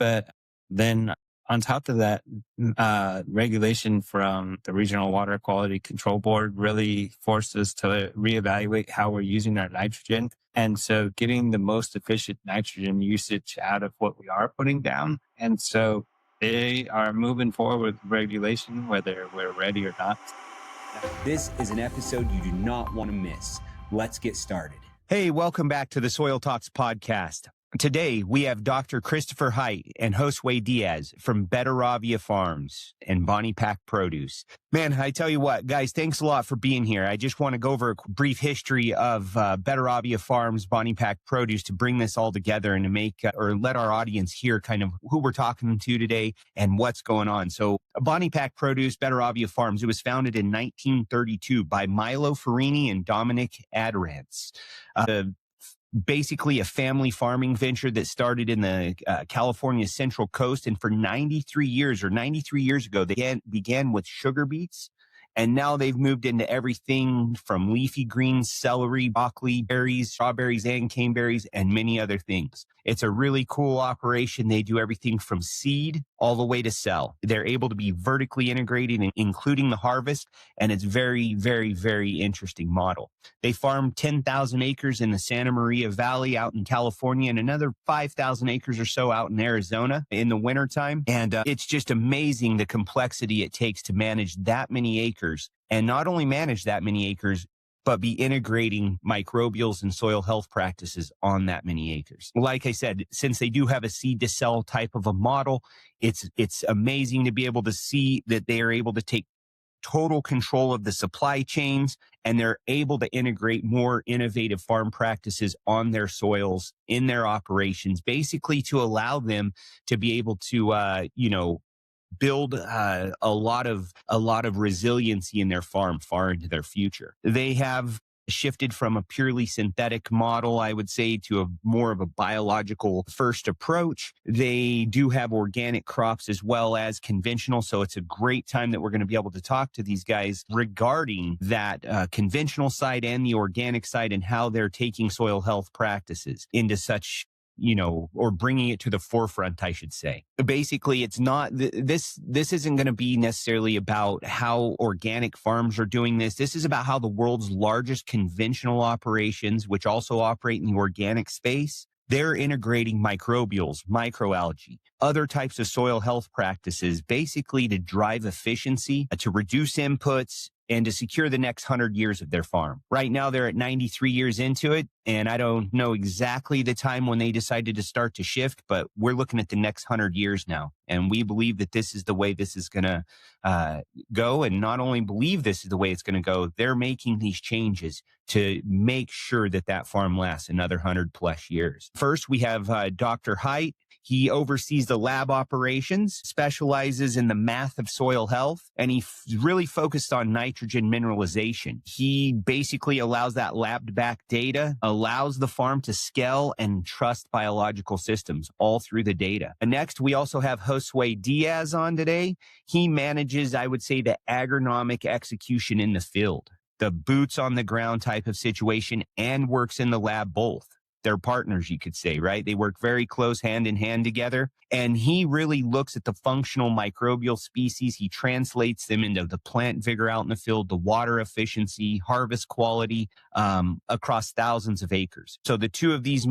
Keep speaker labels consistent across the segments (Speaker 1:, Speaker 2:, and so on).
Speaker 1: But then on top of that, regulation from the Regional Water Quality Control Board really forced us to reevaluate how we're using our nitrogen. And so getting the most efficient nitrogen usage out of what we are putting down. And so they are moving forward with regulation, whether we're ready or not.
Speaker 2: This is an episode you do not want to miss. Let's get started. Hey, welcome back to the Soil Talks podcast. Today, we have Dr. Christopher Hite and Josue Diaz from Betteravia Farms and BoniPak Produce. Man, I tell you what, guys, thanks a lot for being here. I just want to go over a brief history of Betteravia Farms, BoniPak Produce to bring this all together and to make or let our audience hear kind of who we're talking to today and what's going on. So BoniPak Produce, Betteravia Farms, it was founded in 1932 by Milo Farini and Dominic Adirance. Basically a family farming venture that started in the California Central Coast. And for 93 years ago, they began with sugar beets. And now they've moved into everything from leafy greens, celery, broccoli, berries, strawberries, and caneberries, and many other things. It's a really cool operation. They do everything from seed all the way to sell. They're able to be vertically integrated, including the harvest, and it's very, very, very interesting model. They farm 10,000 acres in the Santa Maria Valley out in California and another 5,000 acres or so out in Arizona in the wintertime. And it's just amazing the complexity it takes to manage that many acres, and not only manage that many acres, but be integrating microbials and soil health practices on that many acres. Like I said, since they do have a seed to sell type of a model, it's amazing to be able to see that they are able to take total control of the supply chains, and they're able to integrate more innovative farm practices on their soils in their operations, basically to allow them to be able to, build a lot of resiliency in their farm far into their future. They have shifted from a purely synthetic model, I would say, to a more of a biological first approach. They do have organic crops as well as conventional. So it's a great time that we're going to be able to talk to these guys regarding that conventional side and the organic side and how they're taking soil health practices into such, or bringing it to the forefront, I should say. Basically, it's not, this isn't going to be necessarily about how organic farms are doing this. This is about how the world's largest conventional operations, which also operate in the organic space, they're integrating microbials, microalgae, other types of soil health practices, basically to drive efficiency, to reduce inputs, and to secure the next 100 years of their farm. Right now, they're at 93 years into it, and I don't know exactly the time when they decided to start to shift, but we're looking at the next 100 years now. And we believe that this is the way this is going to go. And not only believe this is the way it's going to go, they're making these changes to make sure that that farm lasts another 100 plus years. First, we have Dr. Hite. He oversees the lab operations, specializes in the math of soil health, and he really focused on nitrogen mineralization. He basically allows that labbed back data, allows the farm to scale and trust biological systems all through the data. And next, we also have Josue Diaz on today. He manages, I would say, the agronomic execution in the field, the boots on the ground type of situation, and works in the lab both. They're partners, you could say, right? They work very close hand in hand together. And he really looks at the functional microbial species. He translates them into the plant vigor out in the field, the water efficiency, harvest quality, across thousands of acres. So the two of these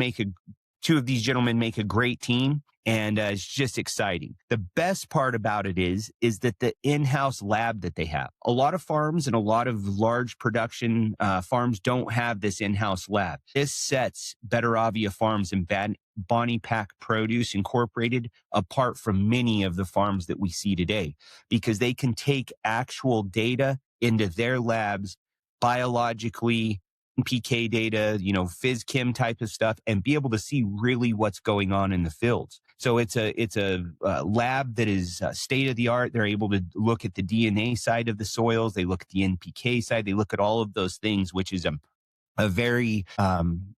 Speaker 2: gentlemen make a great team. And it's just exciting. The best part about it is that the in-house lab that they have, a lot of farms and a lot of large production farms don't have this in-house lab. This sets Betteravia Farms and BoniPak Produce Incorporated apart from many of the farms that we see today, because they can take actual data into their labs biologically, PK data, phys chem type of stuff, and be able to see really what's going on in the fields. So it's a lab that is state of the art. They're able to look at the DNA side of the soils. They look at the NPK side. They look at all of those things, which is a very,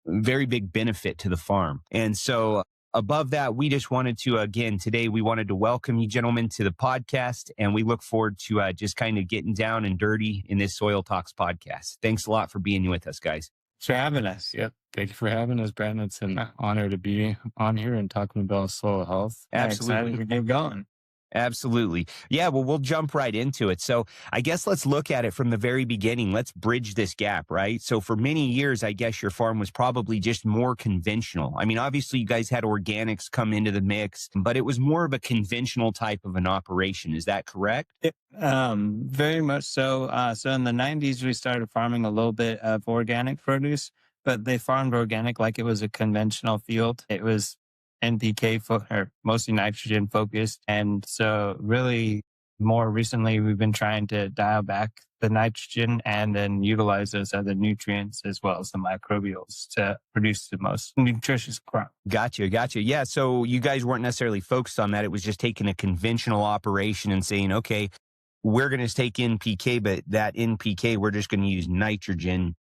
Speaker 2: very big benefit to the farm. And so above that, we just wanted to, again, today, we wanted to welcome you gentlemen to the podcast, and we look forward to just kind of getting down and dirty in this Soil Talks podcast. Thanks a lot for being with us, guys.
Speaker 3: for having us. Yep. Thank you for having us, Brandon. It's an honor to be on here and talking about soil health.
Speaker 1: Yeah, excited
Speaker 2: Absolutely.
Speaker 1: to get going.
Speaker 2: Absolutely. Yeah, well, we'll jump right into it. So I guess let's look at it from the very beginning. Let's bridge this gap, right? So for many years, I guess your farm was probably just more conventional. I mean, obviously you guys had organics come into the mix, but it was more of a conventional type of an operation. Is that correct?
Speaker 1: Very much so. So in the 90s, we started farming a little bit of organic produce, but they farmed organic like it was a conventional field. It was or mostly nitrogen focused. And so really more recently, we've been trying to dial back the nitrogen and then utilize those other nutrients as well as the microbials to produce the most nutritious crop.
Speaker 2: Gotcha. Yeah. So you guys weren't necessarily focused on that. It was just taking a conventional operation and saying, okay, we're going to take NPK, but that NPK, we're just going to use nitrogen,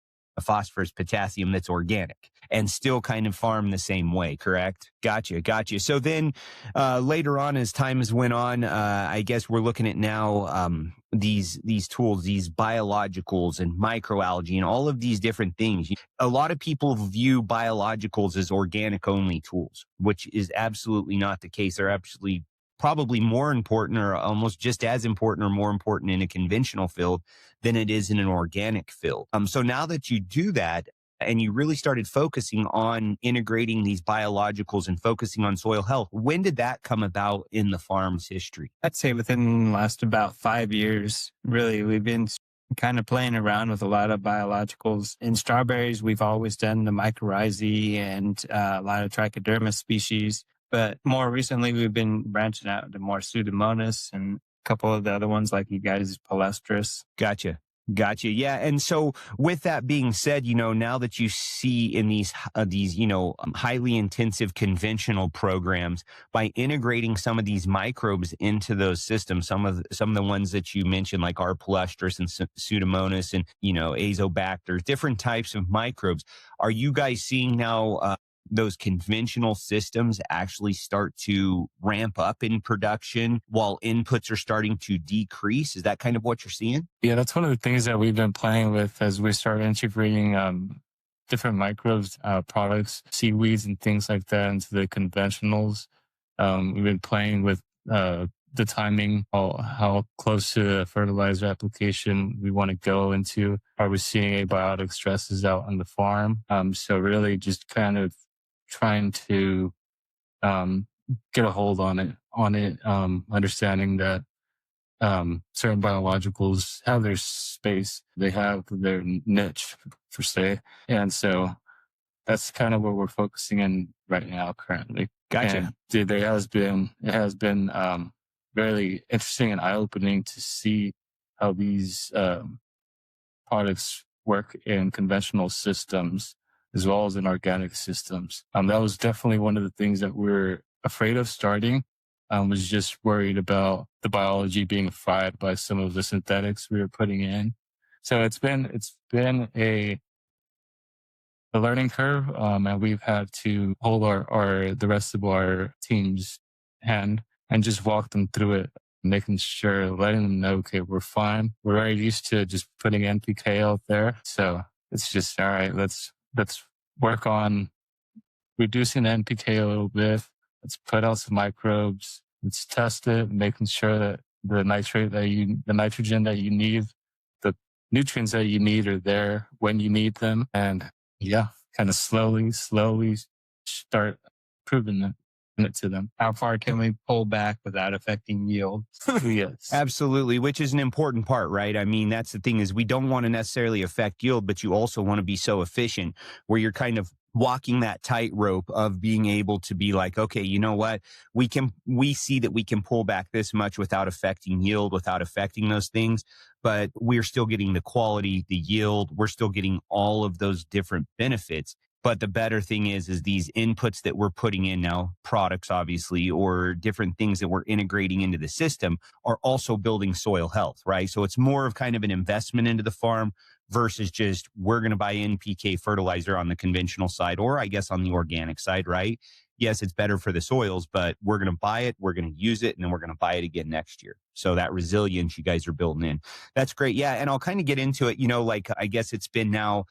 Speaker 2: phosphorus, potassium that's organic and still kind of farm the same way, correct? Gotcha. So then later on, as time has went on, I guess we're looking at now these tools, these biologicals and microalgae and all of these different things. A lot of people view biologicals as organic only tools, which is absolutely not the case. They're absolutely probably more important or almost just as important or more important in a conventional field than it is in an organic field. So now that you do that and you really started focusing on integrating these biologicals and focusing on soil health, when did that come about in the farm's history?
Speaker 1: I'd say within the last about 5 years, really, we've been kind of playing around with a lot of biologicals. In strawberries, we've always done the mycorrhizae and a lot of trichoderma species. But more recently, we've been branching out to more Pseudomonas and a couple of the other ones like you guys' Palestris.
Speaker 2: Gotcha. Yeah. And so with that being said, now that you see in these, highly intensive conventional programs, by integrating some of these microbes into those systems, some of the ones that you mentioned, like our Palestris and Pseudomonas and, Azobacter, different types of microbes, are you guys seeing now, those conventional systems actually start to ramp up in production while inputs are starting to decrease? Is that kind of what you're seeing?
Speaker 3: Yeah, that's one of the things that we've been playing with as we start integrating different microbes, products, seaweeds and things like that into the conventionals. We've been playing with the timing, how close to the fertilizer application we want to go into. Are we seeing abiotic stresses out on the farm? So really just kind of trying to get a hold on it, understanding that certain biologicals have their space, they have their niche per se, and so that's kind of what we're focusing in right now currently.
Speaker 2: Gotcha.
Speaker 3: And it has been very interesting and eye-opening to see how these products work in conventional systems as well as in organic systems. That was definitely one of the things that we're afraid of starting. Was just worried about the biology being fried by some of the synthetics we were putting in. So it's been a learning curve, and we've had to hold the rest of our team's hand and just walk them through it, making sure, letting them know, okay, we're fine. We're very used to just putting NPK out there, so it's just all right. Let's work on reducing the NPK a little bit. Let's put out some microbes. Let's test it, making sure that the nitrogen that you need, the nutrients that you need are there when you need them. And yeah, kind of slowly start proving it to them.
Speaker 1: How far can we pull back without affecting yield?
Speaker 3: Yes.
Speaker 2: Absolutely, which is an important part, right? I mean, that's the thing is we don't want to necessarily affect yield, but you also want to be so efficient where you're kind of walking that tightrope of being able to be like, okay, you know what? We see that we can pull back this much without affecting yield, without affecting those things, but we're still getting the quality, the yield. We're still getting all of those different benefits. But the better thing is these inputs that we're putting in now, products, obviously, or different things that we're integrating into the system are also building soil health, right? So it's more of kind of an investment into the farm versus just we're going to buy NPK fertilizer on the conventional side, or I guess on the organic side, right? Yes, it's better for the soils, but we're going to buy it, we're going to use it, and then we're going to buy it again next year. So that resilience you guys are building in. That's great. Yeah. And I'll kind of get into it, like I guess it's been now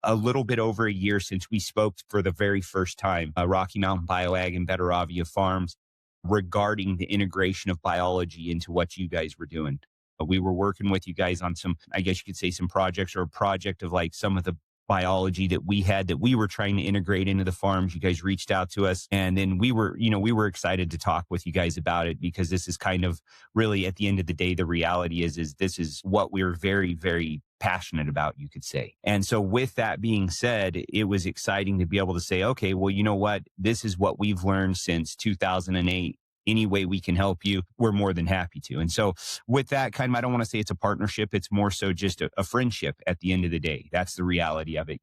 Speaker 2: a little bit over a year since we spoke for the very first time, Rocky Mountain BioAg and Betteravia Farms, regarding the integration of biology into what you guys were doing. We were working with you guys on some, I guess you could say, some projects, or a project of like some of the biology that we had that we were trying to integrate into the farms. You guys reached out to us, and then we were excited to talk with you guys about it, because this is kind of really, at the end of the day, the reality is this is what we're very, very passionate about, you could say. And so with that being said, it was exciting to be able to say, okay, well, you know what? This is what we've learned since 2008. Any way we can help you, we're more than happy to. And so with that kind of, I don't want to say it's a partnership. It's more so just a friendship at the end of the day. That's the reality of it,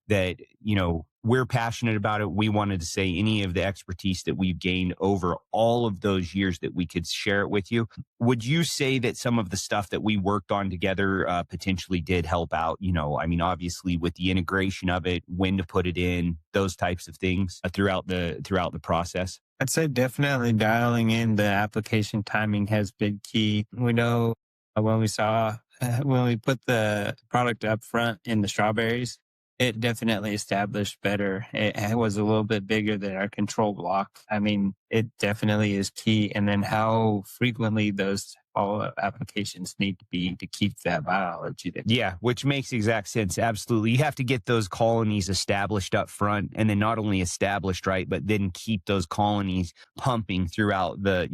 Speaker 2: that, we're passionate about it. We wanted to say any of the expertise that we've gained over all of those years that we could share it with you. Would you say that some of the stuff that we worked on together potentially did help out? Obviously with the integration of it, when to put it in, those types of things throughout the process.
Speaker 1: I'd say definitely dialing in the application timing has been key. We know when we put the product up front in the strawberries, it definitely established better. It was a little bit bigger than our control block. It definitely is key. And then how frequently those follow-up applications need to be to keep that biology there.
Speaker 2: Yeah, which makes exact sense. Absolutely. You have to get those colonies established up front, and then not only established, right, but then keep those colonies pumping throughout the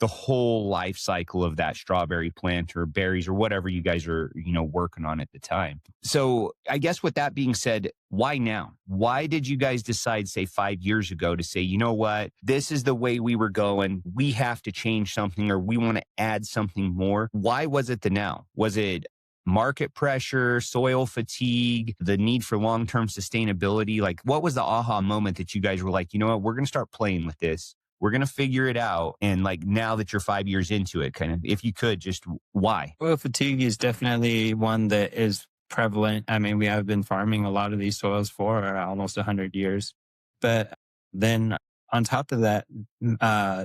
Speaker 2: whole life cycle of that strawberry plant or berries or whatever you guys are, working on at the time. So I guess with that being said, why now? Why did you guys decide, say, 5 years ago to say, you know what, this is the way we were going. We have to change something, or we want to add something more? Why was it the now? Was it market pressure, soil fatigue, the need for long-term sustainability? Like, what was the aha moment that you guys were like, you know what, we're going to start playing with this. We're going to figure it out. And like, now that you're 5 years into it, kind of, if you could, just why?
Speaker 1: Soil fatigue is definitely one that is prevalent. We have been farming a lot of these soils for almost 100 years. But then on top of that,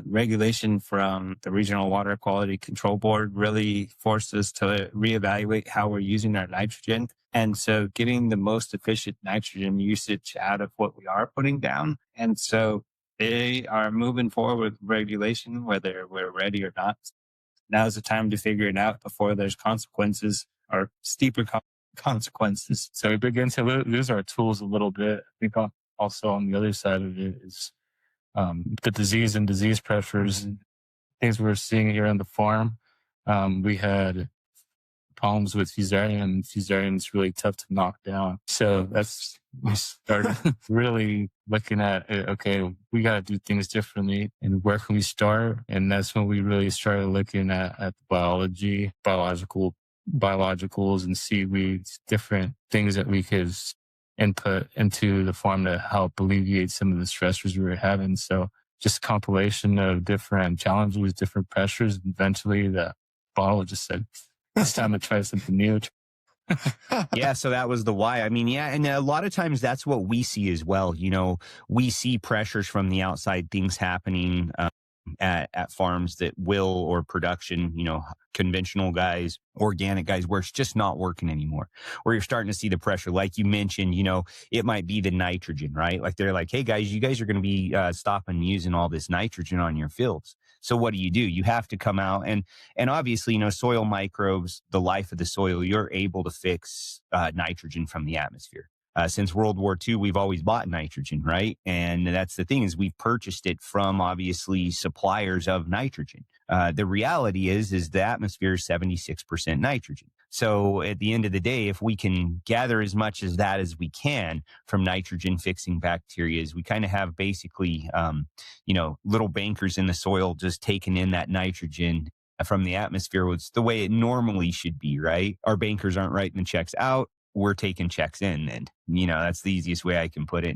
Speaker 1: regulation from the Regional Water Quality Control Board really forced us to reevaluate how we're using our nitrogen. And so getting the most efficient nitrogen usage out of what we are putting down. And so they are moving forward with regulation, whether we're ready or not. Now's the time to figure it out before there's consequences, or steeper consequences.
Speaker 3: So we begin to lose our tools a little bit. I think also on the other side of it is the disease and disease pressures, and things we're seeing here on the farm. We had problems with Fusarium. Fusarium is really tough to knock down. So we started really looking at it. Okay, we got to do things differently, and where can we start? And that's when we really started looking at the biology, biologicals and seaweeds, different things that we could input into the farm to help alleviate some of the stressors we were having. So just compilation of different challenges, different pressures. Eventually the biologist said, it's time to try something new.
Speaker 2: Yeah, so that was the why. And a lot of times that's what we see as well. We see pressures from the outside, things happening at farms that or production, conventional guys, organic guys, where it's just not working anymore, where you're starting to see the pressure. Like you mentioned, it might be the nitrogen, right? Like they're like, hey guys, you guys are going to be stopping using all this nitrogen on your fields. So what do? You have to come out and obviously, soil microbes, the life of the soil, you're able to fix nitrogen from the atmosphere. Since World War II, we've always bought nitrogen, right? And that's the thing, is we've purchased it from obviously suppliers of nitrogen. The reality is the atmosphere is 76% nitrogen. So at the end of the day, if we can gather as much as that as we can from nitrogen fixing bacteria, we kind of have basically, little bankers in the soil just taking in that nitrogen from the atmosphere. It's the way it normally should be, right? Our bankers aren't writing the checks out. We're taking checks in, and that's the easiest way I can put it.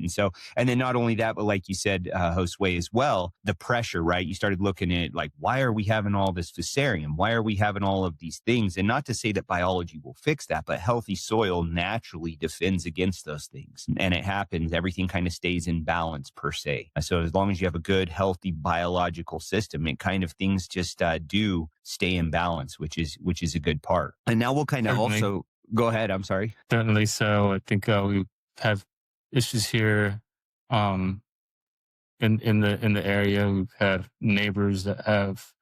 Speaker 2: And then not only that, but like you said, Josue, as well, the pressure, right? You started looking at like, why are we having all this Fusarium? Why are we having all of these things? And not to say that biology will fix that, but healthy soil naturally defends against those things. And it happens, everything kind of stays in balance per se. So as long as you have a good, healthy biological system, it kind of things just do stay in balance, which is a good part. And now we'll kind of also Go ahead. I'm sorry.
Speaker 3: Certainly so. I think we have issues here um, in the area. We've had neighbors that have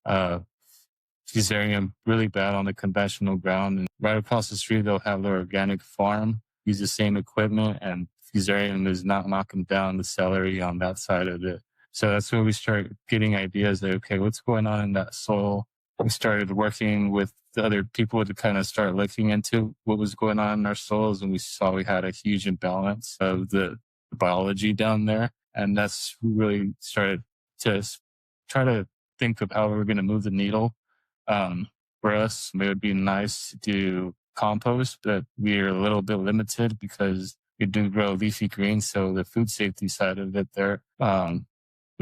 Speaker 3: uh, Fusarium really bad on the conventional ground, and right across the street they'll have their organic farm, use the same equipment, and Fusarium is not knocking down the celery on that side of it. So that's where we start getting ideas that, okay, what's going on in that soil? We started working with the other people to kind of start looking into what was going on in our soils, and we saw we had a huge imbalance of the biology down there. And that's really started to try to think of how we're going to move the needle. For us, it would be nice to do compost, but we're a little bit limited because we do grow leafy greens. So the food safety side of it there, a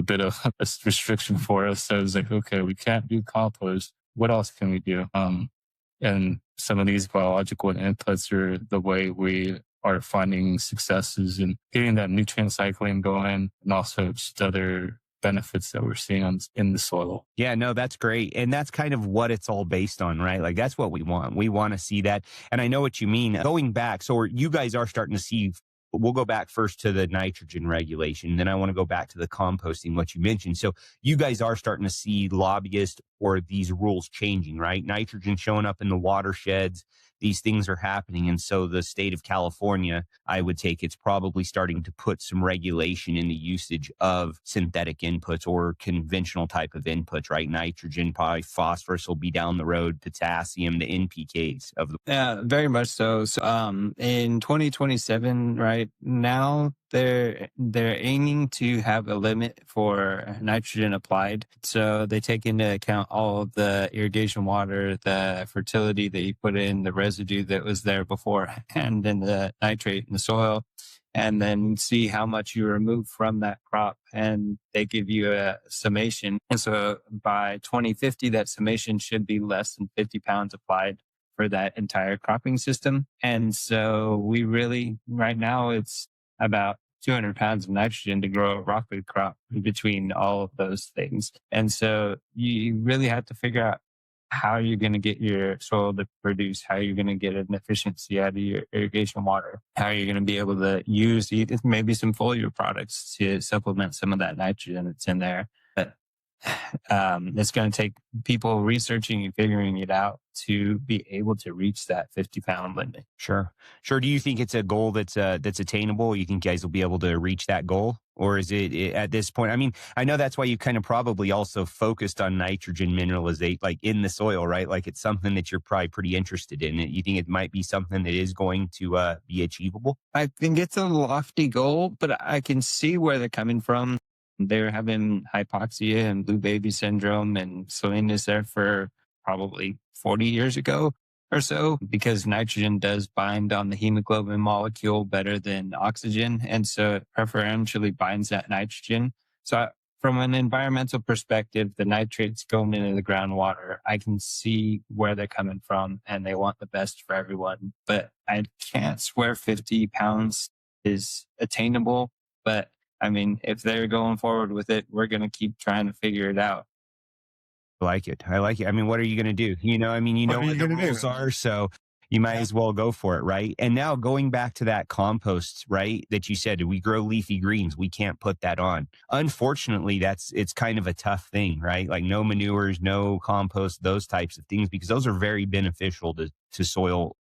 Speaker 3: bit of a restriction for us. So it's like, okay, we can't do compost. What else can we do? And some of these biological inputs are the way we are finding successes in getting that nutrient cycling going, and also just other benefits that we're seeing in the soil.
Speaker 2: Yeah, no, that's great. And that's kind of what it's all based on, right? Like that's what we want. We want to see that. And I know what you mean. Going back, so you guys are starting to see, we'll go back first to the nitrogen regulation. Then I want to go back to the composting, what you mentioned. So you guys are starting to see lobbyists or these rules changing, right? Nitrogen showing up in the watersheds. These things are happening. And so the state of California, I would take it's probably starting to put some regulation in the usage of synthetic inputs or conventional type of inputs, right? Nitrogen, probably phosphorus will be down the road, potassium, the NPKs of the.
Speaker 1: Yeah, very much so. So, in 2027, right now, they're aiming to have a limit for nitrogen applied. So they take into account all of the irrigation water, the fertility that you put in, the residue that was there before, and then the nitrate in the soil, and then see how much you remove from that crop. And they give you a summation. And so by 2050, that summation should be less than 50 pounds applied for that entire cropping system. And so we really, right now, it's about 200 pounds of nitrogen to grow a rockwood crop between all of those things. And so you really have to figure out how you're going to get your soil to produce, how you're going to get an efficiency out of your irrigation water, how you're going to be able to use maybe some foliar products to supplement some of that nitrogen that's in there. But it's going to take people researching and figuring it out to be able to reach that 50-pound limit.
Speaker 2: Sure. Do you think it's a goal that's attainable? You think you guys will be able to reach that goal? Or is it at this point? I mean, I know that's why you kind of probably also focused on nitrogen mineralization, like in the soil, right? Like it's something that you're probably pretty interested in. You think it might be something that is going to be achievable?
Speaker 1: I think it's a lofty goal, but I can see where they're coming from. They're having hypoxia and blue baby syndrome and salinity there for probably 40 years ago or so, because nitrogen does bind on the hemoglobin molecule better than oxygen. And so it preferentially binds that nitrogen. So from an environmental perspective, the nitrates going into the groundwater, I can see where they're coming from and they want the best for everyone. But I can't swear 50 pounds is attainable. But I mean, if they're going forward with it, we're going to keep trying to figure it out.
Speaker 2: I like it. I mean, what are you going to do? You know what the rules are. So you might as well go for it, right? And now going back to that compost, right? That you said, we grow leafy greens. We can't put that on. Unfortunately, it's kind of a tough thing, right? Like no manures, no compost, those types of things, because those are very beneficial to soil,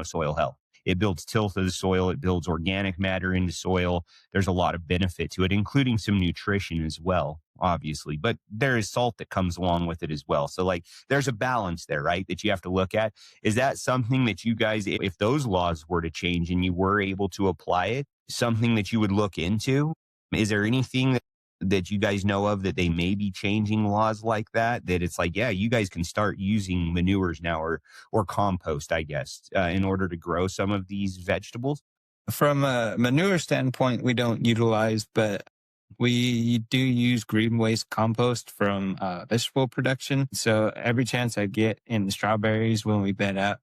Speaker 2: soil health. It builds tilth of the soil. It builds organic matter into soil. There's a lot of benefit to it, including some nutrition as well, obviously. But there is salt that comes along with it as well. So like there's a balance there, right? That you have to look at. Is that something that you guys, if those laws were to change and you were able to apply it, something that you would look into? Is there anything that you guys know of that they may be changing laws like that it's like, yeah, you guys can start using manures now or compost, I guess, in order to grow some of these vegetables?
Speaker 1: From a manure standpoint, we don't utilize, but we do use green waste compost from vegetable production. So every chance I get in the strawberries when we bed up,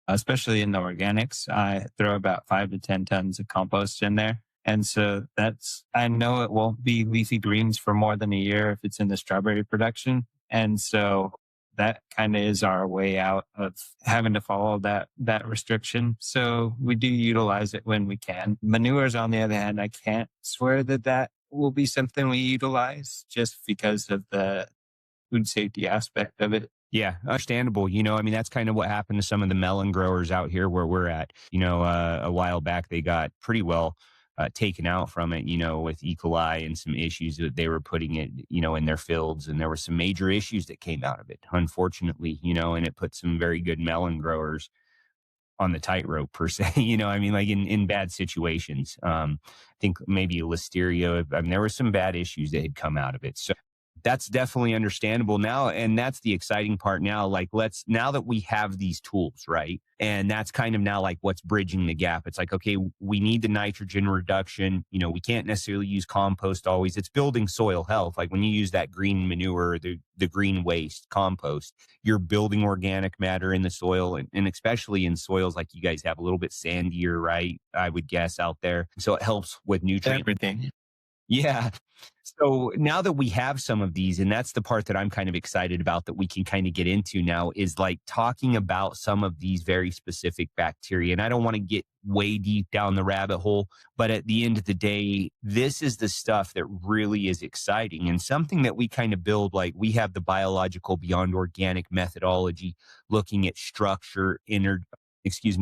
Speaker 1: especially in the organics, I throw about 5 to 10 tons of compost in there. And so I know it won't be leafy greens for more than a year if it's in the strawberry production. And so that kind of is our way out of having to follow that restriction. So we do utilize it when we can. Manures, on the other hand, I can't swear that will be something we utilize just because of the food safety aspect of it.
Speaker 2: Yeah, understandable. I mean, that's kind of what happened to some of the melon growers out here where we're at. A while back, they got pretty well taken out from it, with E. coli and some issues that they were putting it, in their fields. And there were some major issues that came out of it, unfortunately, and it put some very good melon growers on the tightrope per se, I mean, like in bad situations. I think maybe listeria, I mean, there were some bad issues that had come out of it. So that's definitely understandable now. And that's the exciting part now. Like, now that we have these tools, right? And that's kind of now like what's bridging the gap. It's like, okay, we need the nitrogen reduction. We can't necessarily use compost always. It's building soil health. Like when you use that green manure, the green waste compost, you're building organic matter in the soil, and especially in soils like you guys have a little bit sandier, right? I would guess out there. So it helps with nutrient.
Speaker 1: Everything.
Speaker 2: Yeah. So now that we have some of these, and that's the part that I'm kind of excited about that we can kind of get into now, is like talking about some of these very specific bacteria. And I don't want to get way deep down the rabbit hole, but at the end of the day, this is the stuff that really is exciting and something that we kind of build. Like we have the biological beyond organic methodology, looking at structure,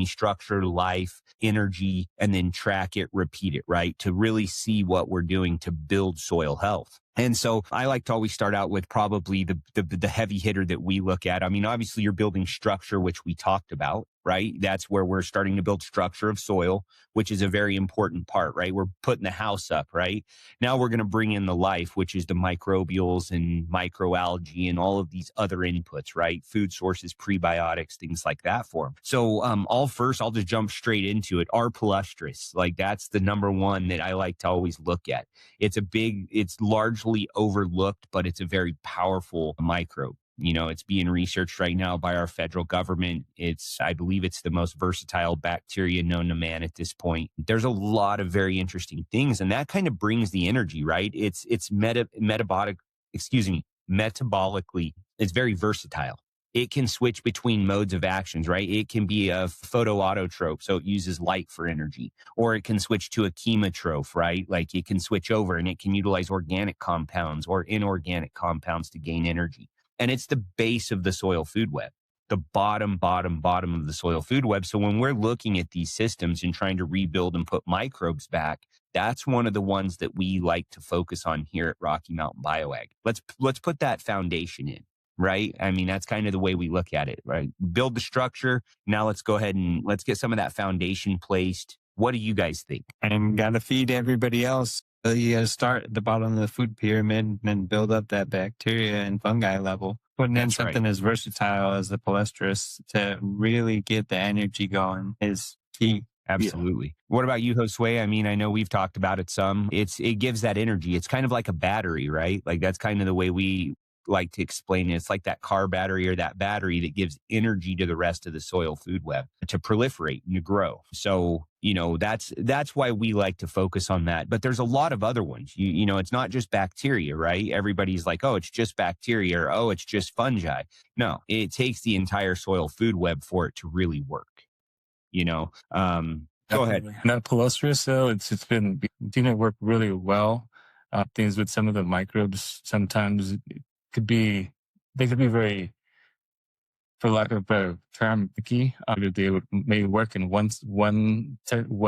Speaker 2: structure, life, energy, and then track it, repeat it, right? To really see what we're doing to build soil health. And so I like to always start out with probably the heavy hitter that we look at. I mean, obviously you're building structure, which we talked about, right? That's where we're starting to build structure of soil, which is a very important part, right? We're putting the house up, right? Now we're going to bring in the life, which is the microbials and microalgae and all of these other inputs, right? Food sources, prebiotics, things like that for them. So I'll just jump straight into it. R. palustris, like that's the number one that I like to always look at. It's largely overlooked, but it's a very powerful microbe. It's being researched right now by our federal government. I believe it's the most versatile bacteria known to man at this point. There's a lot of very interesting things, and that kind of brings the energy, right? It's metabolically, it's very versatile. It can switch between modes of actions, right? It can be a photoautotrope, so it uses light for energy, or it can switch to a chemotroph, right? Like it can switch over and it can utilize organic compounds or inorganic compounds to gain energy. And it's the base of the soil food web, the bottom of the soil food web. So when we're looking at these systems and trying to rebuild and put microbes back, that's one of the ones that we like to focus on here at Rocky Mountain BioAg. Let's put that foundation in. Right? I mean, that's kind of the way we look at it, right? Build the structure. Now let's go ahead and let's get some of that foundation placed. What do you guys think?
Speaker 1: And got to feed everybody else. So you got to start at the bottom of the food pyramid and then build up that bacteria and fungi level. Putting in something as versatile as the palustris to really get the energy going is key.
Speaker 2: Absolutely. Yeah. What about you, Josue? I mean, I know we've talked about it some. It gives that energy. It's kind of like a battery, right? Like that's kind of the way we like to explain it. It's like that car battery or that battery that gives energy to the rest of the soil food web to proliferate and to grow. So, that's why we like to focus on that. But there's a lot of other ones. It's not just bacteria, right? Everybody's like, oh, it's just bacteria or oh, it's just fungi. No, it takes the entire soil food web for it to really work. Go ahead.
Speaker 3: That palustris, though, it's been doing it work really well. Things with some of the microbes, sometimes they could be very, for lack of a better term, picky. They would maybe work in one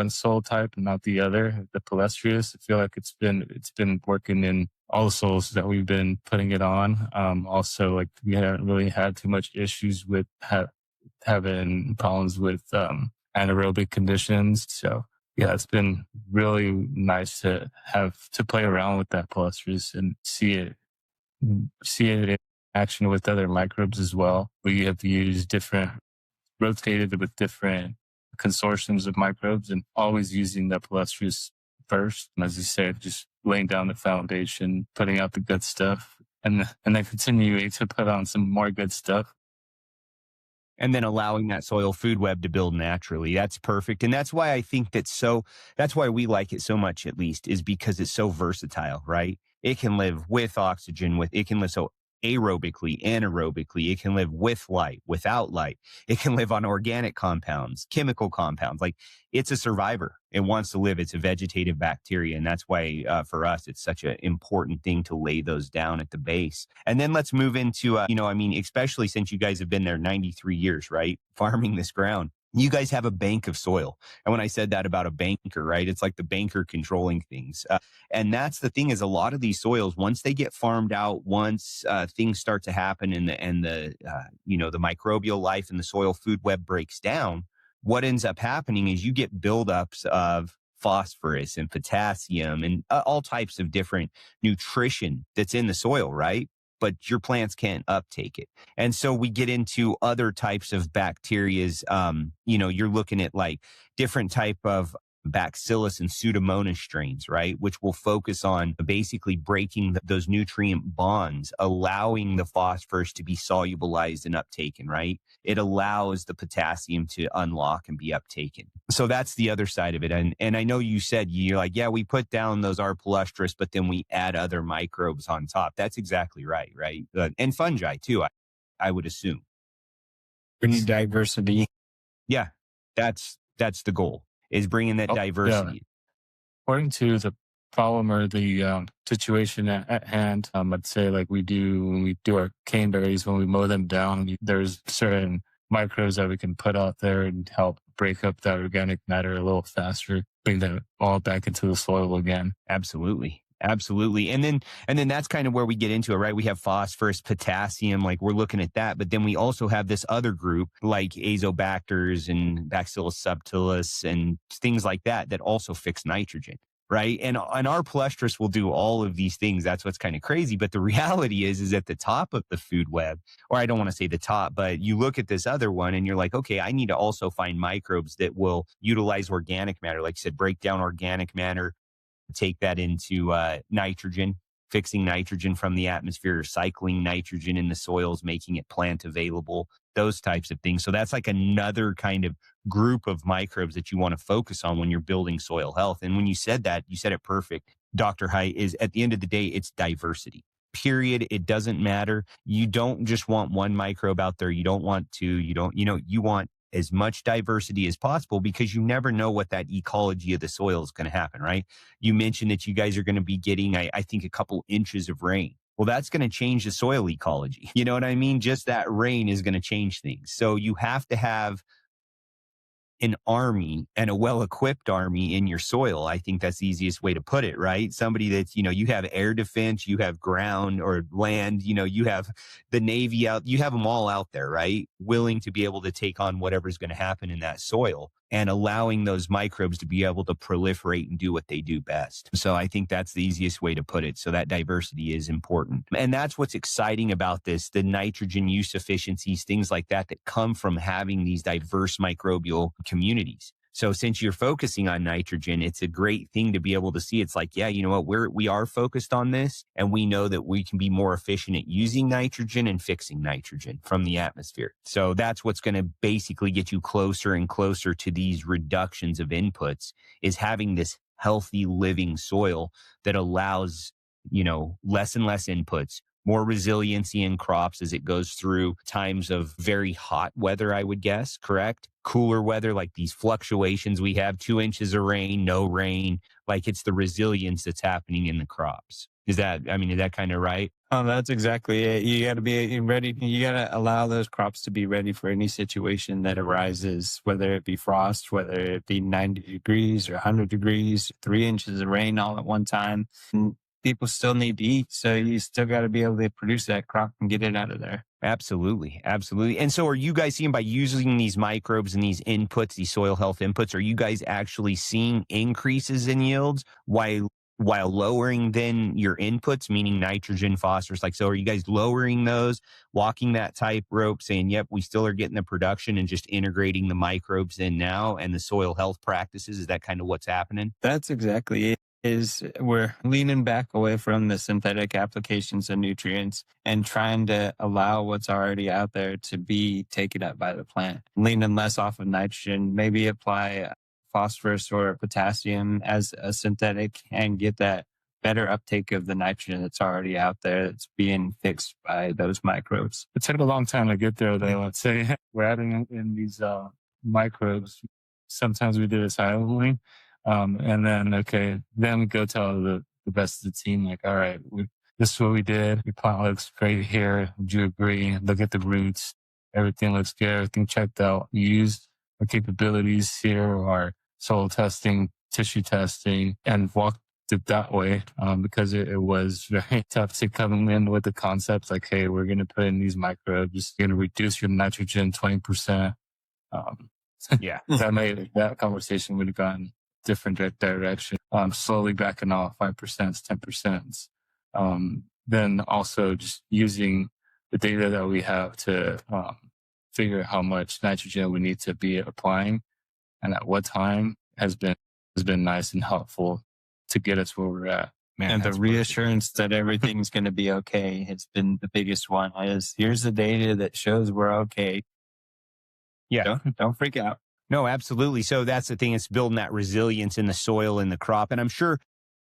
Speaker 3: soil type and not the other. The palustris, I feel like it's been working in all the soils that we've been putting it on. Also, like we haven't really had too much issues with having problems with anaerobic conditions. So yeah, it's been really nice to play around with that palustris and see it in action with other microbes as well. We have used rotated with different consortiums of microbes and always using the palustris first. And as you said, just laying down the foundation, putting out the good stuff, and then continuing to put on some more good stuff.
Speaker 2: And then allowing that soil food web to build naturally. That's perfect. And that's why I think that's why we like it so much, at least, is because it's so versatile, right? It can live with oxygen, it can live. So aerobically, anaerobically. It can live with light, without light. It can live on organic compounds, chemical compounds. Like, it's a survivor. It wants to live. It's a vegetative bacteria. And that's why for us, it's such an important thing to lay those down at the base. And then let's move into, especially since you guys have been there 93 years, right? Farming this ground. You guys have a bank of soil. And when I said that about a banker, right, it's like the banker controlling things. And that's the thing, is a lot of these soils, once they get farmed out, once things start to happen and the microbial life in the soil food web breaks down, what ends up happening is you get buildups of phosphorus and potassium and all types of different nutrition that's in the soil, right? But your plants can't uptake it. And so we get into other types of bacterias. You're looking at like different type of Bacillus and Pseudomonas strains, right? Which will focus on basically breaking those nutrient bonds, allowing the phosphorus to be solubilized and uptaken, right? It allows the potassium to unlock and be uptaken. So that's the other side of it. And I know you said, you're like, yeah, we put down those R. palustris, but then we add other microbes on top. That's exactly right, right? And fungi too, I would assume.
Speaker 1: We need diversity.
Speaker 2: Yeah, that's the goal, is bringing that diversity.
Speaker 3: Yeah. According to the problem or the situation at hand, I'd say like when we do our caneberries, when we mow them down, there's certain microbes that we can put out there and help break up that organic matter a little faster, bring that all back into the soil again.
Speaker 2: Absolutely. Absolutely. And then that's kind of where we get into it, right? We have phosphorus, potassium, like we're looking at that. But then we also have this other group like azobacters and Bacillus subtilis and things like that also fix nitrogen, right? And our palustris will do all of these things. That's what's kind of crazy. But the reality is at the top of the food web, or I don't want to say the top, but you look at this other one and you're like, okay, I need to also find microbes that will utilize organic matter. Like you said, break down organic matter, take that into nitrogen, fixing nitrogen from the atmosphere, cycling nitrogen in the soils, making it plant available, those types of things. So that's like another kind of group of microbes that you want to focus on when you're building soil health. And when you said that, you said it perfect, Dr. Height, is at the end of the day, it's diversity. Period. It doesn't matter. You don't just want one microbe out there. You don't want two. You want as much diversity as possible, because you never know what that ecology of the soil is going to happen, right? You mentioned that you guys are going to be getting, I think, a couple inches of rain. Well, that's going to change the soil ecology. You know what I mean? Just that rain is going to change things. So you have to have an army, and a well-equipped army in your soil. I think that's the easiest way to put it, right? Somebody that's, you have air defense, you have ground or land, you have the Navy out, you have them all out there, right? Willing to be able to take on whatever's going to happen in that soil, and allowing those microbes to be able to proliferate and do what they do best. So I think that's the easiest way to put it. So that diversity is important. And that's what's exciting about this, the nitrogen use efficiencies, things like that come from having these diverse microbial communities. So since you're focusing on nitrogen, it's a great thing to be able to see. It's like, yeah, you know what, we are focused on this, and we know that we can be more efficient at using nitrogen and fixing nitrogen from the atmosphere. So that's what's going to basically get you closer and closer to these reductions of inputs, is having this healthy living soil that allows, less and less inputs, more resiliency in crops as it goes through times of very hot weather, I would guess, correct? Cooler weather, like these fluctuations. We have 2 inches of rain, no rain. Like, it's the resilience that's happening in the crops. Is that kind of right?
Speaker 1: Oh, that's exactly it. You got to be ready. You got to allow those crops to be ready for any situation that arises, whether it be frost, whether it be 90 degrees or 100 degrees, 3 inches of rain all at one time. And people still need to eat. So you still got to be able to produce that crop and get it out of there.
Speaker 2: Absolutely. Absolutely. And so are you guys seeing, by using these microbes and these inputs, these soil health inputs, are you guys actually seeing increases in yields while lowering then your inputs, meaning nitrogen, phosphorus? Like, so are you guys lowering those, walking that tightrope, saying, yep, we still are getting the production, and just integrating the microbes in now and the soil health practices? Is that kind of what's happening?
Speaker 1: That's exactly it. Is we're leaning back away from the synthetic applications of nutrients and trying to allow what's already out there to be taken up by the plant. Leaning less off of nitrogen, maybe apply phosphorus or potassium as a synthetic and get that better uptake of the nitrogen that's already out there that's being fixed by those microbes.
Speaker 3: It took a long time to get there, though. Let's say we're adding in these microbes. Sometimes we do this silently. And then we go tell the best of the team, like, all right, this is what we did. Your plant looks great here. Would you agree? Look at the roots. Everything looks good. Everything checked out. We used our capabilities here, our soil testing, tissue testing, and walked it that way because it was very tough to come in with the concepts like, hey, we're going to put in these microbes, going to reduce your nitrogen 20%.
Speaker 2: Yeah.
Speaker 3: That conversation would have gone different direction. Slowly backing off 5%, 10%. Then also just using the data that we have to figure out how much nitrogen we need to be applying and at what time has been nice and helpful to get us where we're at.
Speaker 1: Man, and the reassurance that everything's going to be okay has been the biggest one. Is here's the data that shows we're okay.
Speaker 2: Yeah.
Speaker 1: Don't freak out.
Speaker 2: No, absolutely. So that's the thing. It's building that resilience in the soil and the crop. And I'm sure,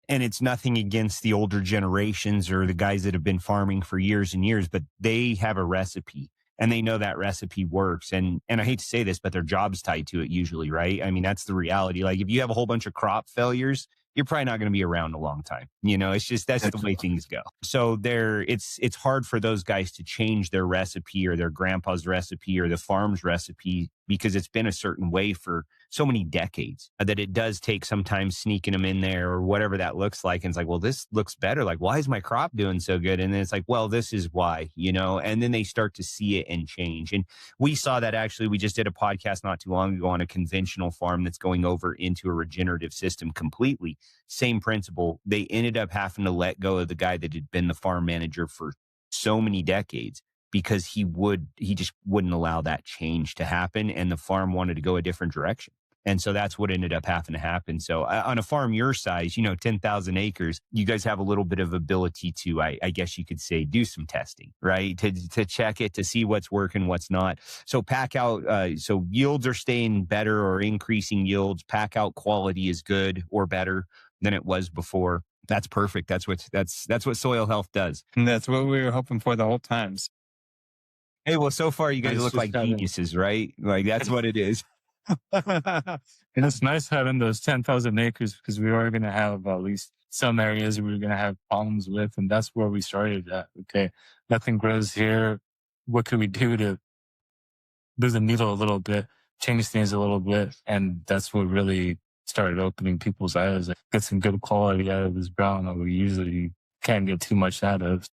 Speaker 2: and it's nothing against the older generations or the guys that have been farming for years and years, but they have a recipe and they know that recipe works. And I hate to say this, but their job's tied to it usually, right? I mean, that's the reality. Like if you have a whole bunch of crop failures, you're probably not going to be around a long time. You know, it's just, that's the way things go. So it's hard for those guys to change their recipe or their grandpa's recipe or the farm's recipe because it's been a certain way for so many decades that it does take sometimes sneaking them in there or whatever that looks like. And it's like, well, this looks better. Like, why is my crop doing so good? And then it's like, well, this is why, you know, and then they start to see it and change. And we saw that actually, we just did a podcast not too long ago on a conventional farm that's going over into a regenerative system completely. Same principle. They ended up having to let go of the guy that had been the farm manager for so many decades because he just wouldn't allow that change to happen. And the farm wanted to go a different direction. And so that's what ended up having to happen. So on a farm your size, 10,000 acres, you guys have a little bit of ability to, I guess you could say, do some testing, right? To check it, to see what's working, what's not. So pack out, so yields are staying better or increasing yields. Pack out quality is good or better than it was before. That's perfect. That's what soil health does.
Speaker 1: And that's what we were hoping for the whole times.
Speaker 2: Hey, well, so far you guys look like geniuses, right? Like that's what it is.
Speaker 3: And it's nice having those 10,000 acres because we are going to have at least some areas we're going to have problems with. And that's where we started at. Okay, nothing grows here. What can we do to move the needle a little bit, change things a little bit? And that's what really started opening people's eyes. Get some good quality out of this ground that we usually can't get too much out of.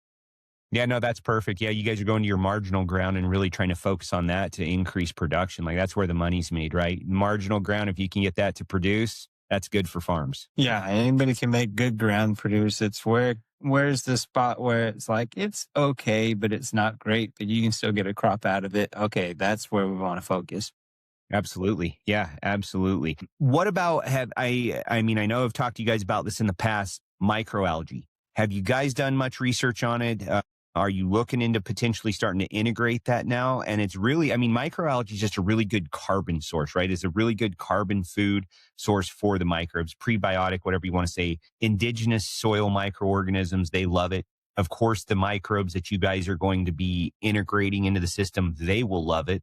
Speaker 2: Yeah, no, that's perfect. Yeah, you guys are going to your marginal ground and really trying to focus on that to increase production. Like that's where the money's made, right? Marginal ground, if you can get that to produce, that's good for farms.
Speaker 1: Yeah, anybody can make good ground produce. It's where's the spot where it's like, it's okay, but it's not great, but you can still get a crop out of it. Okay, that's where we want to focus.
Speaker 2: Absolutely. Yeah, absolutely. What about I know I've talked to you guys about this in the past, microalgae. Have you guys done much research on it? Are you looking into potentially starting to integrate that now? And it's really, microalgae is just a really good carbon source, right? It's a really good carbon food source for the microbes, prebiotic, whatever you want to say, indigenous soil microorganisms. They love it. Of course, the microbes that you guys are going to be integrating into the system, they will love it.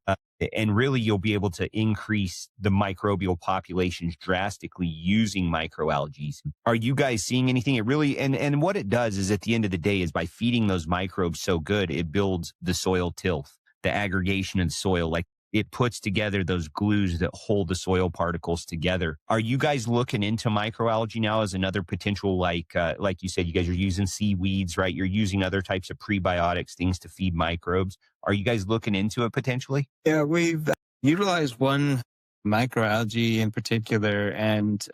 Speaker 2: And really, you'll be able to increase the microbial populations drastically using microalgae. Are you guys seeing anything? It really, and what it does is at the end of the day is by feeding those microbes so good, it builds the soil tilth, the aggregation of soil. Like it puts together those glues that hold the soil particles together. Are you guys looking into microalgae now as another potential, like you said, you guys are using seaweeds, right? You're using other types of prebiotics, things to feed microbes. Are you guys looking into it potentially?
Speaker 1: Yeah, we've utilized one microalgae in particular, and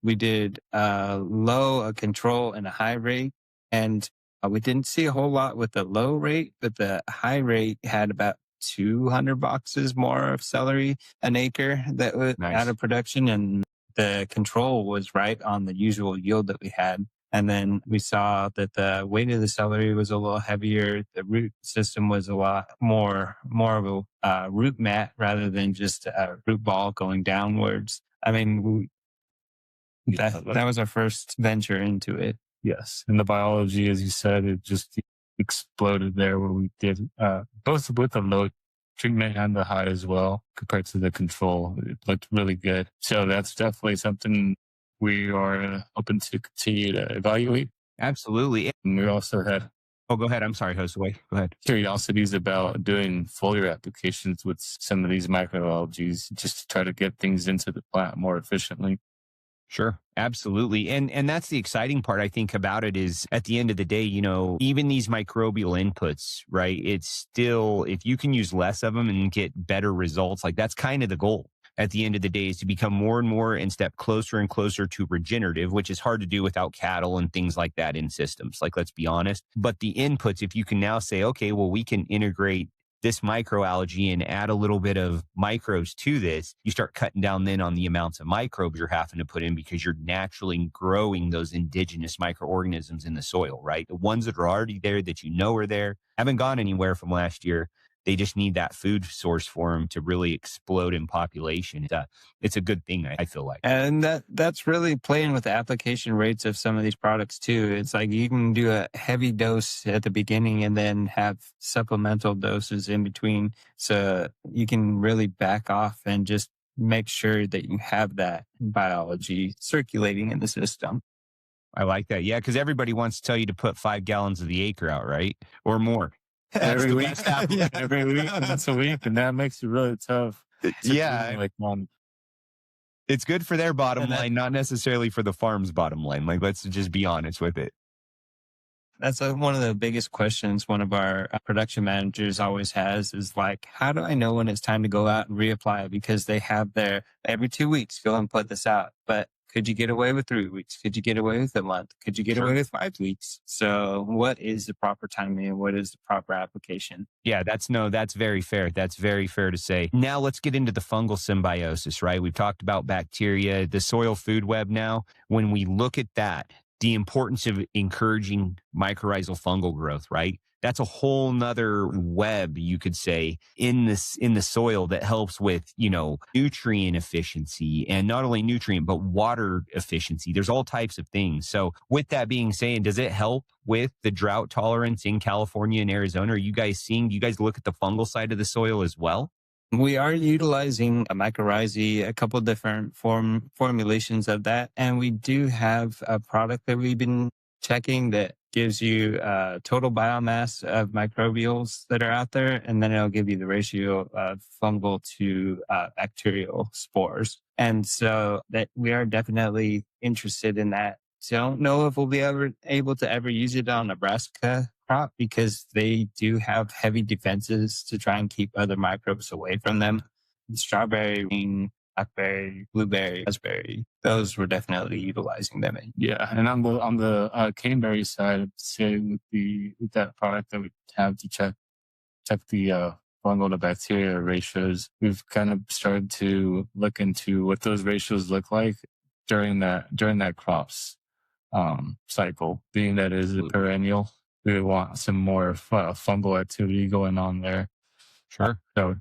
Speaker 1: we did a control, and a high rate. And we didn't see a whole lot with the low rate, but the high rate had about 200 boxes more of celery an acre that was out of production. And the control was right on the usual yield that we had. And then we saw that the weight of the celery was a little heavier. The root system was a lot more of a root mat rather than just a root ball going downwards. That was our first venture into it.
Speaker 3: Yes. And the biology, as you said, it just exploded there where we did, both with the low treatment and the high as well compared to the control. It looked really good. So that's definitely something we are hoping to continue to evaluate.
Speaker 2: Absolutely.
Speaker 3: And we also had
Speaker 2: Oh, go ahead. I'm sorry, Josue. Go ahead.
Speaker 3: curiosities about doing foliar applications with some of these microalgae just to try to get things into the plant more efficiently.
Speaker 2: Sure. Absolutely. And that's the exciting part, I think, about it is at the end of the day, even these microbial inputs, right? It's still, if you can use less of them and get better results, like that's kind of the goal at the end of the day is to become more and more and step closer and closer to regenerative, which is hard to do without cattle and things like that in systems. Like, let's be honest. But the inputs, if you can now say, okay, well, we can integrate this microalgae and add a little bit of microbes to this, you start cutting down then on the amounts of microbes you're having to put in because you're naturally growing those indigenous microorganisms in the soil, right? The ones that are already there that are there, haven't gone anywhere from last year. They just need that food source for them to really explode in population. It's a good thing, I feel like.
Speaker 1: And that's really playing with the application rates of some of these products too. It's like you can do a heavy dose at the beginning and then have supplemental doses in between. So you can really back off and just make sure that you have that biology circulating in the system.
Speaker 2: I like that. Yeah, because everybody wants to tell you to put 5 gallons of the acre out, right? Or more.
Speaker 3: Every week, every week, once a week, and that makes it really tough.
Speaker 2: Yeah.
Speaker 3: Like,
Speaker 2: it's good for their bottom line, not necessarily for the farm's bottom line. Like, let's just be honest with it.
Speaker 1: That's one of the biggest questions one of our production managers always has is like, how do I know when it's time to go out and reapply? Because they have their every 2 weeks, go and put this out. But could you get away with 3 weeks? Could you get away with a month? Could you get away with 5 weeks? So what is the proper timing and what is the proper application?
Speaker 2: Yeah, that's very fair. That's very fair to say. Now let's get into the fungal symbiosis, right? We've talked about bacteria, the soil food web now. When we look at that, the importance of encouraging mycorrhizal fungal growth, right? That's a whole nother web, you could say, in the soil that helps with, nutrient efficiency and not only nutrient, but water efficiency. There's all types of things. So with that being said, does it help with the drought tolerance in California and Arizona? Do you guys look at the fungal side of the soil as well?
Speaker 1: We are utilizing a mycorrhizae, a couple different formulations of that. And we do have a product that we've been checking that gives you total biomass of microbials that are out there. And then it'll give you the ratio of fungal to bacterial spores. And so that we are definitely interested in that. So I don't know if we'll be able to ever use it on Nebraska crop because they do have heavy defenses to try and keep other microbes away from them. Strawberry, blackberry, blueberry, raspberry, those were definitely utilizing them.
Speaker 3: Yeah, and on the caneberry side, I'd say with that product that we have to check the fungal to bacteria ratios, we've kind of started to look into what those ratios look like during that crops cycle, being that it is a perennial. We want some more fungal activity going on there.
Speaker 2: Sure.
Speaker 3: So,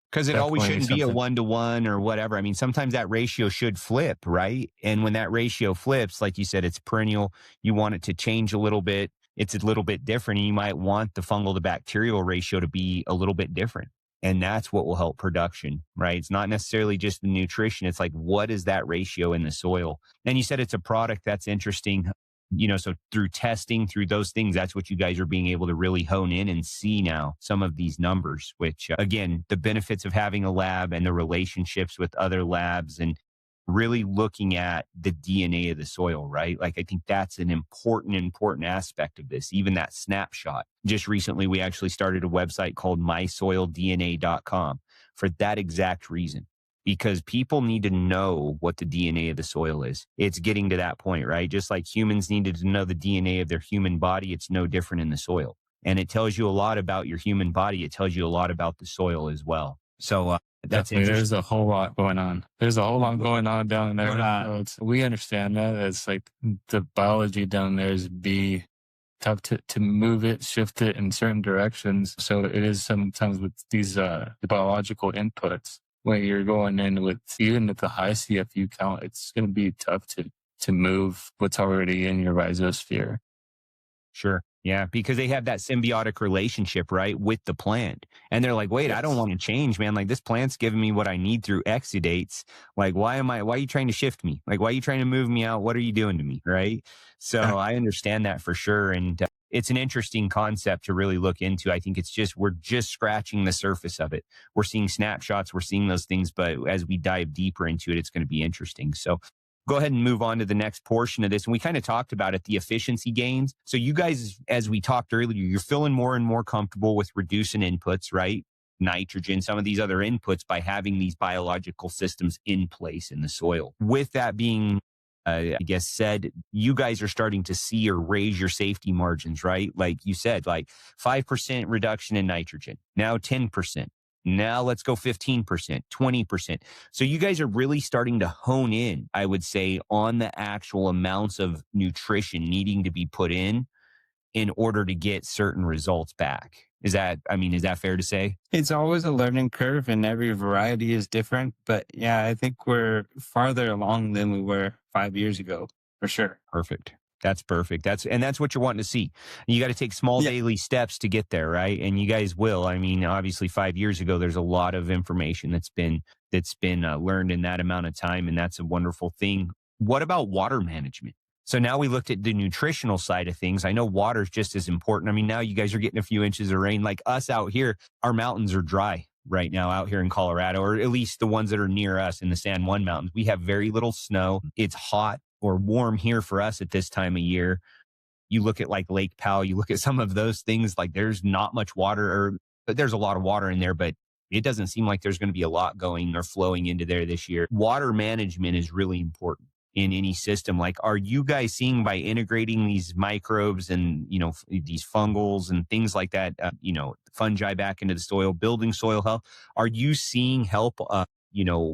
Speaker 2: because it always shouldn't be a 1-to-1 or whatever. I mean, sometimes that ratio should flip, right? And when that ratio flips, like you said, it's perennial. You want it to change a little bit. It's a little bit different. And you might want the fungal to bacterial ratio to be a little bit different. And that's what will help production, right? It's not necessarily just the nutrition. It's like, what is that ratio in the soil? And you said it's a product that's interesting. So through testing, through those things, that's what you guys are being able to really hone in and see now some of these numbers, which again, the benefits of having a lab and the relationships with other labs and really looking at the DNA of the soil, right? Like, I think that's an important aspect of this, even that snapshot. Just recently, we actually started a website called mysoildna.com for that exact reason. Because people need to know what the DNA of the soil is. It's getting to that point, right? Just like humans needed to know the DNA of their human body, it's no different in the soil. And it tells you a lot about your human body. It tells you a lot about the soil as well. So that's
Speaker 3: interesting. There's a whole lot going on. There's a whole lot going on down there. We understand that. It's like the biology down there is tough to move it, shift it in certain directions. So it is sometimes with these the biological inputs. When you're going in with, even at the high CFU count, it's going to be tough to to move what's already in your rhizosphere.
Speaker 2: Sure. Yeah. Because they have that symbiotic relationship, right, with the plant. And they're like, wait, I don't want to change, man. Like, this plant's giving me what I need through exudates. Like, why are you trying to shift me? Like, why are you trying to move me out? What are you doing to me? Right. So I understand that for sure. And it's an interesting concept to really look into. I think we're just scratching the surface of it. We're seeing snapshots, we're seeing those things, but as we dive deeper into it, it's going to be interesting. So go ahead and move on to the next portion of this. And we kind of talked about it, the efficiency gains. So you guys, as we talked earlier, you're feeling more and more comfortable with reducing inputs, right? Nitrogen, some of these other inputs by having these biological systems in place in the soil. With that being, I guess, said, you guys are starting to see or raise your safety margins, right? Like you said, like 5% reduction in nitrogen, now 10%. Now let's go 15%, 20%. So you guys are really starting to hone in, I would say, on the actual amounts of nutrition needing to be put in order to get certain results back. Is that fair to say?
Speaker 1: It's always a learning curve and every variety is different. But yeah, I think we're farther along than we were 5 years ago, for sure.
Speaker 2: Perfect. That's perfect. That's what you're wanting to see. You got to take small daily steps to get there, right? And you guys will. I mean, obviously 5 years ago, there's a lot of information that's been learned in that amount of time. And that's a wonderful thing. What about water management? So now we looked at the nutritional side of things. I know water is just as important. I mean, now you guys are getting a few inches of rain. Like us out here, our mountains are dry right now out here in Colorado, or at least the ones that are near us in the San Juan Mountains. We have very little snow. It's hot or warm here for us at this time of year. You look at like Lake Powell, you look at some of those things, like there's not much water, but there's a lot of water in there, but it doesn't seem like there's going to be a lot going or flowing into there this year. Water management is really important in any system. Like, are you guys seeing by integrating these microbes and, these fungals and things like that, fungi back into the soil, building soil health, are you seeing help,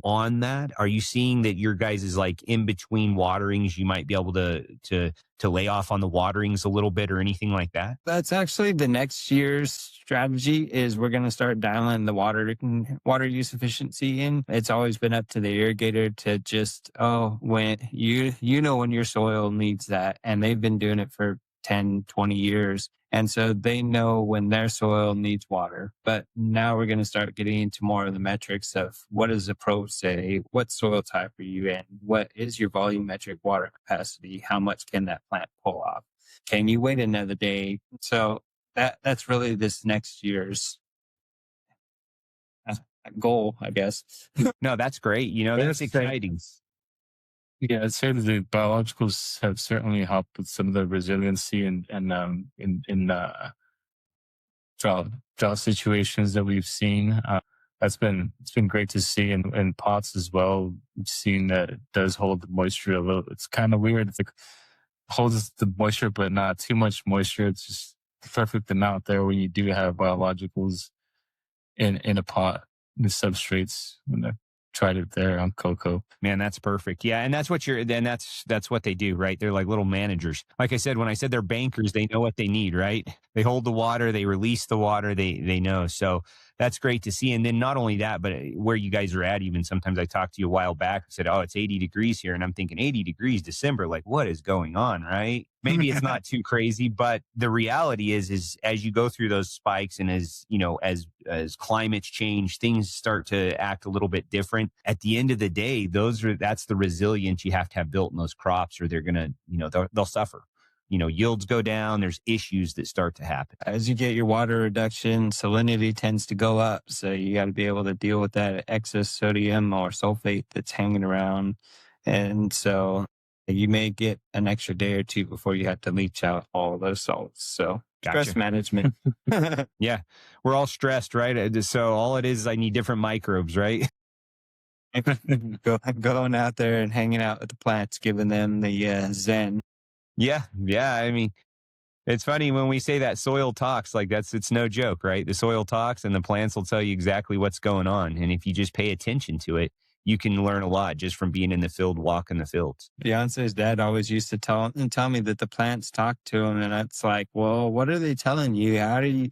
Speaker 2: on that? Are you seeing that your guys is like in between waterings, you might be able to lay off on the waterings a little bit or anything like that?
Speaker 1: That's actually the next year's strategy is we're going to start dialing the water use efficiency in. It's always been up to the irrigator to just, when when your soil needs that. And they've been doing it for 10, 20 years. And so they know when their soil needs water. But now we're going to start getting into more of the metrics of what does the pro say? What soil type are you in? What is your volumetric water capacity? How much can that plant pull off? Can you wait another day? So that's really this next year's goal, I guess.
Speaker 2: No, that's great. That's exciting.
Speaker 3: Yeah, I'd say that the biologicals have certainly helped with some of the resiliency and drought situations that we've seen. It's been great to see in pots as well. We've seen that it does hold the moisture a little. It's kind of weird. It's like holds the moisture, but not too much moisture. It's just the perfect amount there when you do have biologicals in a pot, the substrates when they're tried it there on cocoa.
Speaker 2: Man, that's perfect. Yeah. And that's what they do, right? They're like little managers. Like I said, when I said they're bankers, they know what they need, right? They hold the water, they release the water, they know. So that's great to see. And then not only that, but where you guys are at, even sometimes I talked to you a while back, I said, it's 80 degrees here. And I'm thinking 80 degrees December, like what is going on, right? Maybe it's not too crazy, but the reality is as you go through those spikes and as climates change, things start to act a little bit different. At the end of the day, that's the resilience you have to have built in those crops, or they're gonna, they'll suffer. Yields go down. There's issues that start to happen.
Speaker 1: As you get your water reduction, salinity tends to go up. So you got to be able to deal with that excess sodium or sulfate that's hanging around. And so you may get an extra day or two before you have to leach out all of those salts. So stress management.
Speaker 2: Yeah. We're all stressed, right? So all it is I need different microbes, right?
Speaker 1: Going out there and hanging out with the plants, giving them the zen.
Speaker 2: Yeah. Yeah. I mean, it's funny when we say that soil talks, like it's no joke, right? The soil talks and the plants will tell you exactly what's going on. And if you just pay attention to it, you can learn a lot just from being in the field, walking the fields.
Speaker 1: Beyonce's dad always used to tell me that the plants talk to him. And it's like, well, what are they telling you? How do you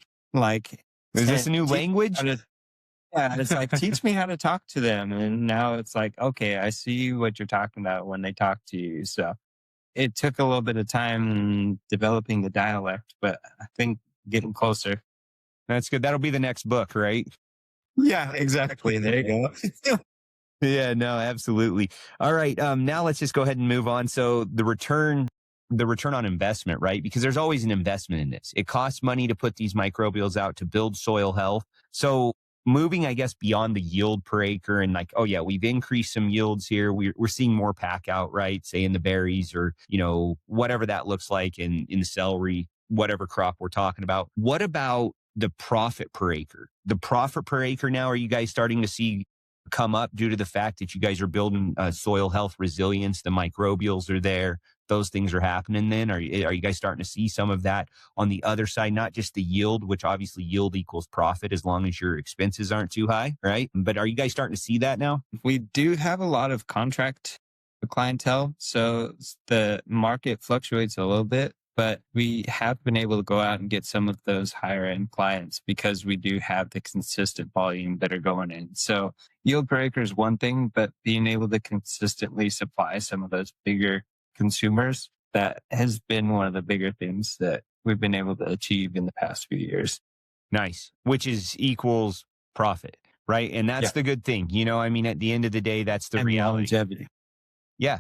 Speaker 2: is this a new language?
Speaker 1: Yeah, it's like, teach me how to talk to them. And now it's like, okay, I see what you're talking about when they talk to you. So it took a little bit of time developing the dialect, but I think getting closer.
Speaker 2: That's good. That'll be the next book, right?
Speaker 1: Yeah, exactly. There you go.
Speaker 2: Yeah, no, absolutely. All right. Now let's just go ahead and move on. So the return on investment, right? Because there's always an investment in this. It costs money to put these microbials out to build soil health. So moving, I guess, beyond the yield per acre and like, oh yeah, we've increased some yields here. We're seeing more pack out, right? Say in the berries or, whatever that looks like in the celery, whatever crop we're talking about. What about the profit per acre? The profit per acre now, are you guys starting to see come up due to the fact that you guys are building soil health resilience? The microbials are there. Those things are happening then. Are you guys starting to see some of that on the other side? Not just the yield, which obviously yield equals profit as long as your expenses aren't too high, right? But are you guys starting to see that now?
Speaker 1: We do have a lot of contract clientele, so the market fluctuates a little bit, but we have been able to go out and get some of those higher end clients because we do have the consistent volume that are going in. So yield per acre is one thing, but being able to consistently supply some of those bigger consumers, that has been one of the bigger things that we've been able to achieve in the past few years.
Speaker 2: Nice. Which is equals profit, right? And that's the good thing. At the end of the day, that's the reality.
Speaker 1: Longevity.
Speaker 2: Yeah.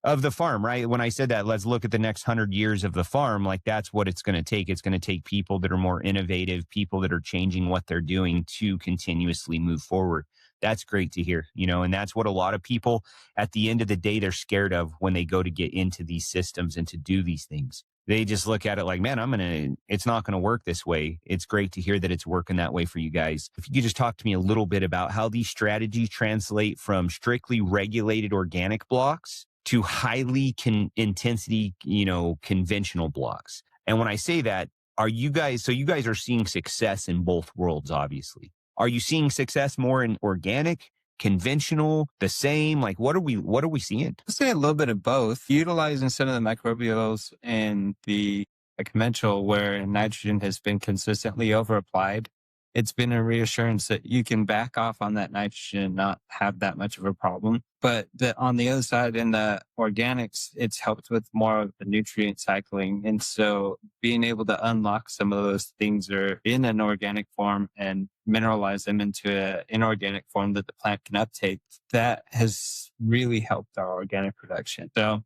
Speaker 2: Of the farm, right? When I said that, let's look at the next 100 years of the farm. Like that's what it's going to take. It's going to take people that are more innovative, people that are changing what they're doing to continuously move forward. That's great to hear, and that's what a lot of people at the end of the day, they're scared of when they go to get into these systems and to do these things. They just look at it like, man, it's not going to work this way. It's great to hear that it's working that way for you guys. If you could just talk to me a little bit about how these strategies translate from strictly regulated organic blocks to highly intensity, conventional blocks. And when I say that, you guys are seeing success in both worlds, obviously. Are you seeing success more in organic, conventional, the same? Like, what are we seeing?
Speaker 1: I'll say a little bit of both. Utilizing some of the microbials in the conventional where nitrogen has been consistently overapplied, it's been a reassurance that you can back off on that nitrogen and not have that much of a problem. But on the other side, in the organics, it's helped with more of the nutrient cycling. And so being able to unlock some of those things that are in an organic form and mineralize them into an inorganic form that the plant can uptake, that has really helped our organic production. So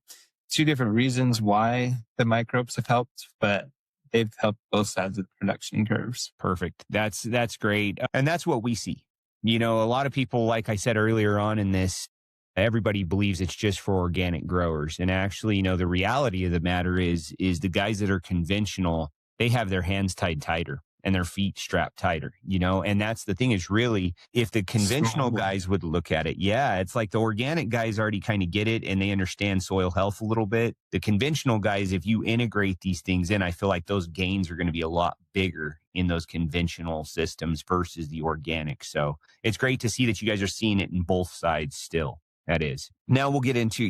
Speaker 1: two different reasons why the microbes have helped, but they've helped both sides of the production curves.
Speaker 2: Perfect. That's great. And that's what we see. A lot of people, like I said earlier on in this, everybody believes it's just for organic growers. And actually, the reality of the matter is the guys that are conventional, they have their hands tied tighter and their feet strapped tighter, and that's the thing is really, if the conventional guys would look at it, it's like the organic guys already kind of get it and they understand soil health a little bit. The conventional guys, if you integrate these things in, I feel like those gains are going to be a lot bigger in those conventional systems versus the organic. So it's great to see that you guys are seeing it in both sides still. That is. Now we'll get into,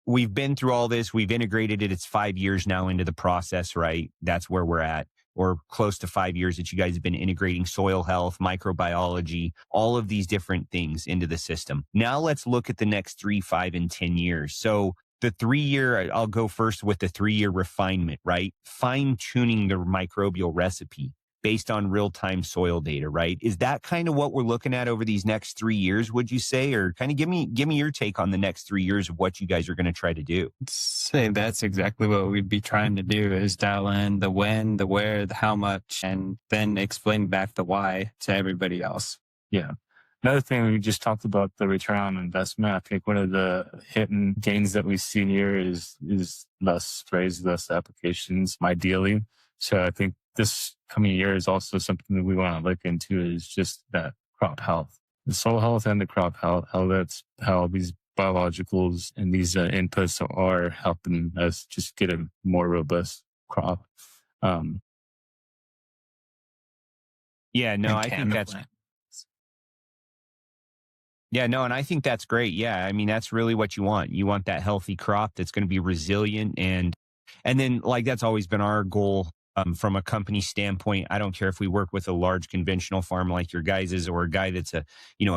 Speaker 2: we've been through all this. We've integrated it. It's 5 years now into the process, right? That's where we're at. Or close to 5 years that you guys have been integrating soil health, microbiology, all of these different things into the system. Now let's look at the next 3, 5, and 10 years. So the 3-year, I'll go first with the 3-year refinement, right? Fine tuning the microbial recipe based on real-time soil data, right? Is that kind of what we're looking at over these next 3 years, would you say? Or kind of give me your take on the next 3 years of what you guys are going to try to do.
Speaker 1: Say that's exactly what we'd be trying to do, is dial in the when, the where, the how much, and then explain back the why to everybody else.
Speaker 3: Yeah. Another thing, we just talked about the return on investment. I think one of the hidden gains that we see here is less sprays, less applications, ideally. So I think this coming year is also something that we want to look into, is just that crop health, the soil health and the crop health, how these biologicals and these inputs are helping us just get a more robust crop.
Speaker 2: I think that's... Yeah, no, and I think that's great. Yeah, I mean, that's really what you want. You want that healthy crop that's going to be resilient. And then, like, that's always been our goal from a company standpoint. I don't care if we work with a large conventional farm like your guys's or a guy that's a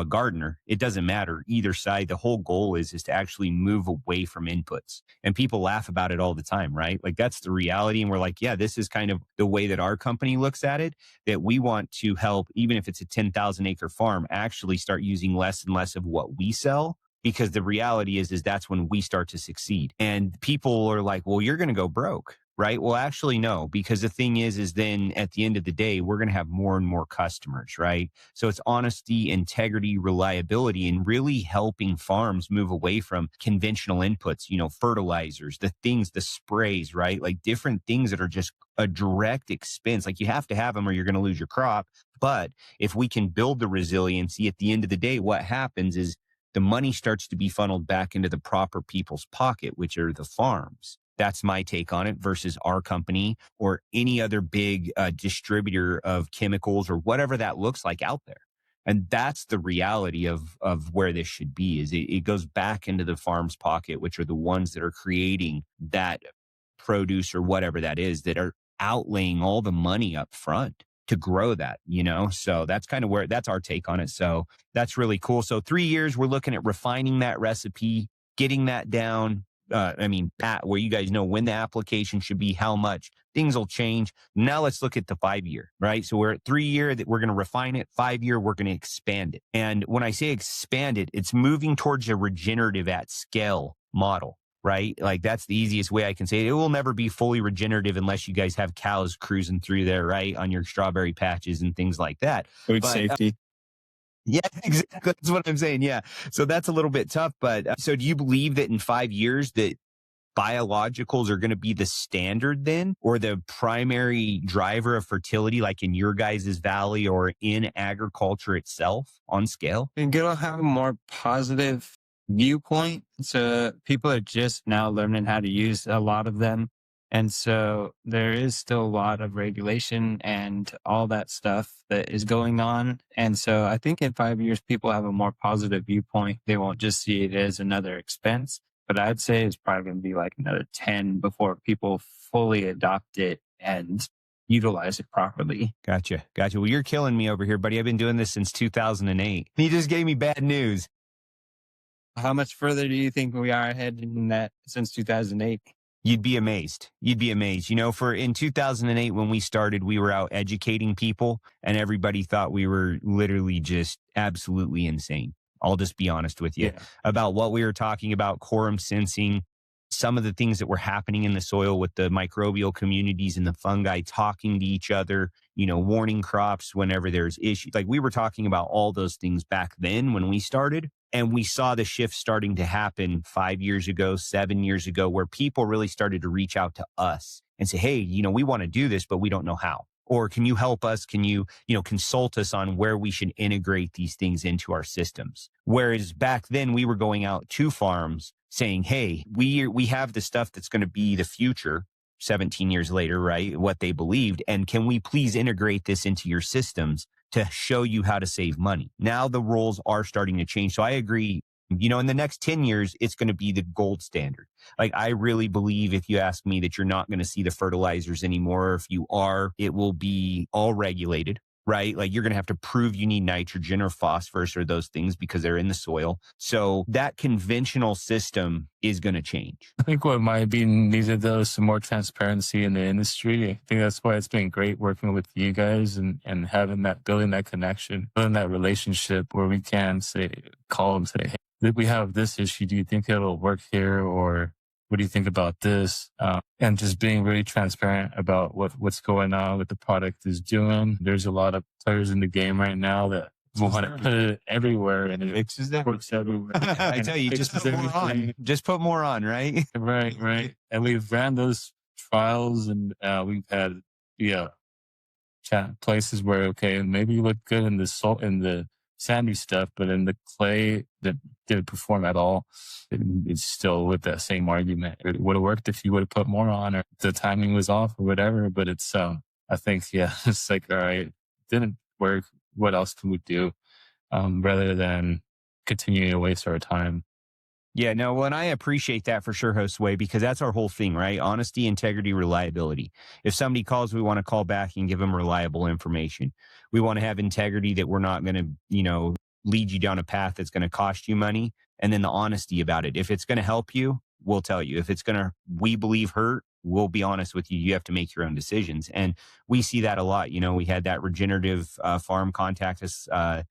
Speaker 2: gardener. It doesn't matter either side. The whole goal is to actually move away from inputs. And people laugh about it all the time, right? Like that's the reality. And we're like, yeah, this is kind of the way that our company looks at it, that we want to help, even if it's a 10,000 acre farm, actually start using less and less of what we sell. Because the reality is that's when we start to succeed. And people are like, well, you're going to go broke. Right. Well, actually, no, because the thing is then at the end of the day, we're going to have more and more customers. Right. So it's honesty, integrity, reliability, and really helping farms move away from conventional inputs, fertilizers, the sprays, right? Like different things that are just a direct expense. Like you have to have them or you're going to lose your crop. But if we can build the resiliency at the end of the day, what happens is the money starts to be funneled back into the proper people's pocket, which are the farms. That's my take on it versus our company or any other big distributor of chemicals or whatever that looks like out there. And that's the reality of where this should be, is it goes back into the farm's pocket, which are the ones that are creating that produce or whatever that is, that are outlaying all the money up front to grow that, So that's kind of that's our take on it. So that's really cool. So 3 years, we're looking at refining that recipe, getting that down. Pat, where you guys know when the application should be, how much things will change. Now let's look at the 5 year, right? So we're at 3 year that we're going to refine it. 5 year, we're going to expand it. And when I say expand it, it's moving towards a regenerative at scale model, right? Like that's the easiest way I can say it. It will never be fully regenerative unless you guys have cows cruising through there, right? On your strawberry patches and things like that.
Speaker 1: Food safety.
Speaker 2: Yeah, exactly. That's what I'm saying. Yeah. So that's a little bit tough. But so do you believe that in 5 years that biologicals are going to be the standard then, or the primary driver of fertility, like in your guys' valley or in agriculture itself on scale?
Speaker 1: And it'll have a more positive viewpoint. So people are just now learning how to use a lot of them. And so there is still a lot of regulation and all that stuff that is going on. And so I think in 5 years, people have a more positive viewpoint. They won't just see it as another expense, but I'd say it's probably going to be like another 10 before people fully adopt it and utilize it properly.
Speaker 2: Gotcha. Well, you're killing me over here, buddy. I've been doing this since 2008. You just gave me bad news.
Speaker 1: How much further do you think we are ahead in that since 2008?
Speaker 2: You'd be amazed. For in 2008, when we started, we were out educating people and everybody thought we were literally just absolutely insane. I'll just be honest with you about what we were talking about, quorum sensing, some of the things that were happening in the soil with the microbial communities and the fungi talking to each other, warning crops whenever there's issues. Like we were talking about all those things back then when we started. And we saw the shift starting to happen 5 years ago, 7 years ago, where people really started to reach out to us and say, hey, we want to do this, but we don't know how. Or can you help us? Can you, consult us on where we should integrate these things into our systems? Whereas back then we were going out to farms saying, hey, we have the stuff that's going to be the future 17 years later, right? What they believed. And can we please integrate this into your systems to show you how to save money? Now the roles are starting to change. So I agree, in the next 10 years, it's going to be the gold standard. Like I really believe, if you ask me, that you're not going to see the fertilizers anymore. If you are, it will be all regulated, right? Like you're going to have to prove you need nitrogen or phosphorus or those things because they're in the soil. So that conventional system is going to change.
Speaker 3: I think what might be needed though is some more transparency in the industry. I think that's why it's been great working with you guys and having that, building that connection, building that relationship where we can call and say, hey, we have this issue. Do you think it'll work here? Or what do you think about this? And just being really transparent about what's going on, what the product is doing. There's a lot of players in the game right now that want to put it everywhere, and it works everywhere.
Speaker 2: I tell you, just put more on. Just put more on, right?
Speaker 3: Right. And we've ran those trials, and we've had places where maybe you look good in the salt in the sandy stuff, but in the clay that didn't perform at all. It's still with that same argument. It would have worked if you would have put more on, or the timing was off, or whatever. But it's I think it's like, all right, didn't work. What else can we do? Rather than continuing to waste our time.
Speaker 2: Yeah, no, well, and I appreciate that for sure, Josue, because that's our whole thing, right? Honesty, integrity, reliability. If somebody calls, we want to call back and give them reliable information. We want to have integrity that we're not going to, lead you down a path that's going to cost you money. And then the honesty about it. If it's going to help you, we'll tell you. If it's going to, we believe, hurt, we'll be honest with you. You have to make your own decisions. And we see that a lot. We had that regenerative farm contact us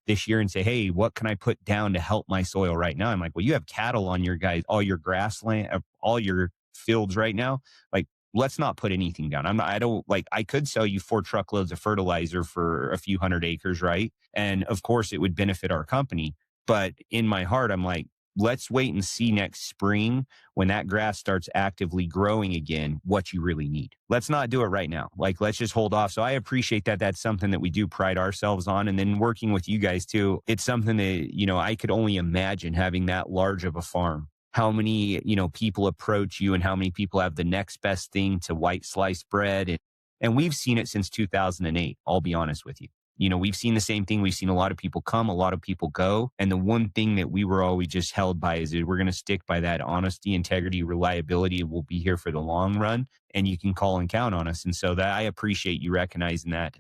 Speaker 2: this year and say, hey, what can I put down to help my soil right now? I'm like, well, you have cattle on your guys, all your grassland, all your fields right now. Like, let's not put anything down. I don't like, I could sell you 4 truckloads of fertilizer for a few hundred acres, right? And of course, it would benefit our company. But in my heart, I'm like, let's wait and see next spring when that grass starts actively growing again, what you really need. Let's not do it right now. Like, let's just hold off. So I appreciate that. That's something that we do pride ourselves on. And then working with you guys too, it's something that, I could only imagine having that large of a farm. How many, people approach you and how many people have the next best thing to white sliced bread. And we've seen it since 2008. I'll be honest with you. We've seen the same thing. We've seen a lot of people come, a lot of people go. And the one thing that we were always just held by is that we're going to stick by that honesty, integrity, reliability. We'll be here for the long run and you can call and count on us. And so that I appreciate you recognizing that.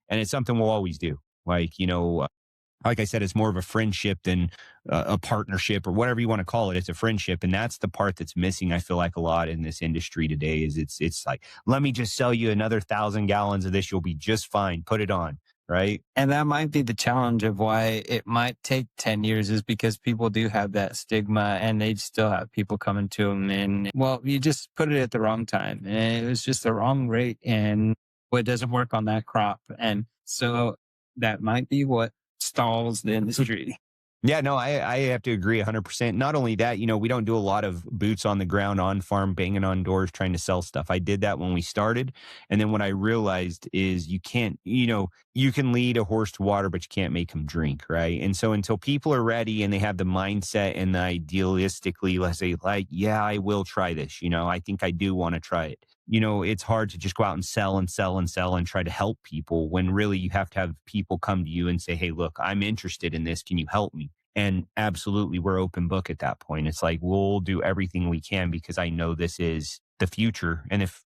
Speaker 2: And it's something we'll always do. Like I said, it's more of a friendship than a partnership or whatever you want to call it. It's a friendship. And that's the part that's missing, I feel like, a lot in this industry today is it's like, let me just sell you another 1,000 gallons of this. You'll be just fine. Put it on. Right.
Speaker 1: And that might be the challenge of why it might take 10 years is because people do have that stigma and they still have people coming to them. And well, you just put it at the wrong time and it was just the wrong rate and it doesn't work on that crop. And so that might be what stalls the industry.
Speaker 2: Yeah, no, I have to agree 100%. Not only that, we don't do a lot of boots on the ground, on farm, banging on doors, trying to sell stuff. I did that when we started. And then what I realized is you can't, you can lead a horse to water, but you can't make him drink. Right. And so until people are ready and they have the mindset and the idealistically, let's say like, yeah, I will try this. I think I do want to try it. It's hard to just go out and sell and sell and sell and try to help people when really you have to have people come to you and say, hey, look, I'm interested in this. Can you help me? And absolutely, we're open book at that point. It's like, we'll do everything we can because I know this is the future. And if,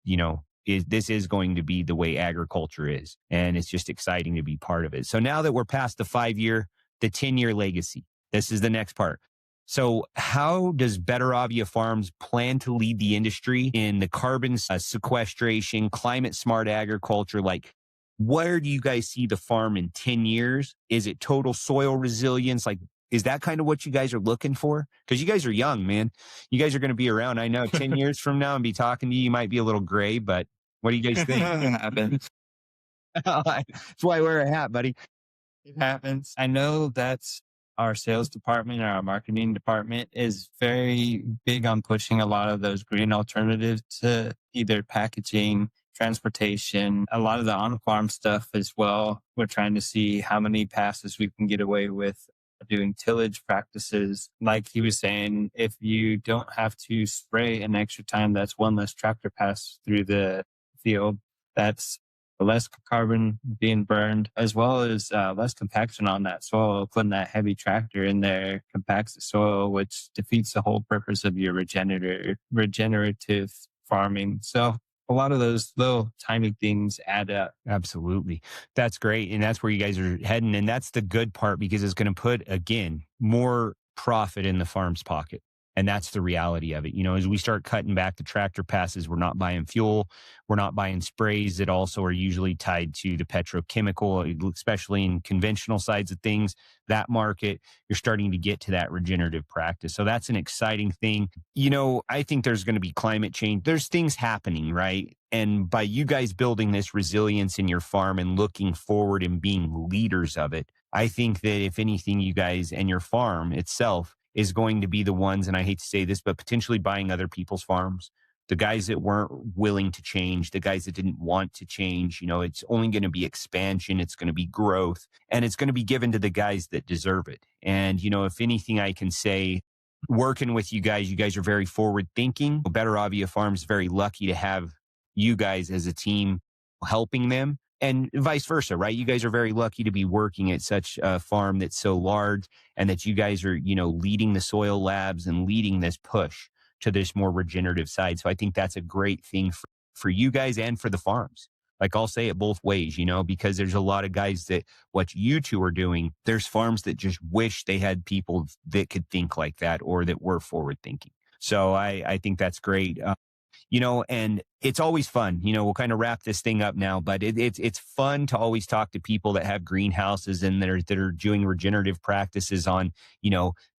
Speaker 2: this is going to be the way agriculture is. And it's just exciting to be part of it. So now that we're past the 5-year, the 10-year legacy, this is the next part. So how does Betteravia Farms plan to lead the industry in the carbon sequestration, climate smart agriculture? Like, where do you guys see the farm in 10 years? Is it total soil resilience? Like, is that kind of what you guys are looking for? Because you guys are young, man. You guys are going to be around. I know 10 years from now and be talking to you, you might be a little gray, but what do you guys think?
Speaker 1: It happens.
Speaker 2: That's why I wear a hat, buddy.
Speaker 1: It happens. I know that's our sales department and our marketing department is very big on pushing a lot of those green alternatives to either packaging, transportation, a lot of the on-farm stuff as well. We're trying to see how many passes we can get away with doing tillage practices. Like he was saying, if you don't have to spray an extra time, that's one less tractor pass through the field. That's less carbon being burned, as well as less compaction on that soil. Putting that heavy tractor in there compacts the soil, which defeats the whole purpose of your regenerative farming. So a lot of those little tiny things add up.
Speaker 2: Absolutely. That's great. And that's where you guys are heading. And that's the good part because it's going to put, again, more profit in the farm's pocket. And that's the reality of it. As we start cutting back the tractor passes, we're not buying fuel. We're not buying sprays that also are usually tied to the petrochemical, especially in conventional sides of things. That market, you're starting to get to that regenerative practice. So that's an exciting thing. I think there's going to be climate change. There's things happening, right? And by you guys building this resilience in your farm and looking forward and being leaders of it, I think that if anything, you guys and your farm itself is going to be the ones, and I hate to say this, but potentially buying other people's farms. The guys that weren't willing to change, the guys that didn't want to change, it's only going to be expansion. It's going to be growth, and it's going to be given to the guys that deserve it. And, if anything I can say, working with you guys are very forward thinking. Betteravia Farms is very lucky to have you guys as a team helping them. and vice versa, right? You guys are very lucky to be working at such a farm that's so large, and that you guys are, leading the soil labs and leading this push to this more regenerative side. So I think that's a great thing for you guys and for the farms. Like, I'll say it both ways, because there's a lot of guys that what you two are doing, there's farms that just wish they had people that could think like that or that were forward thinking. So I think that's great. And it's always fun. We'll kind of wrap this thing up now, but it's fun to always talk to people that have greenhouses and that are doing regenerative practices on,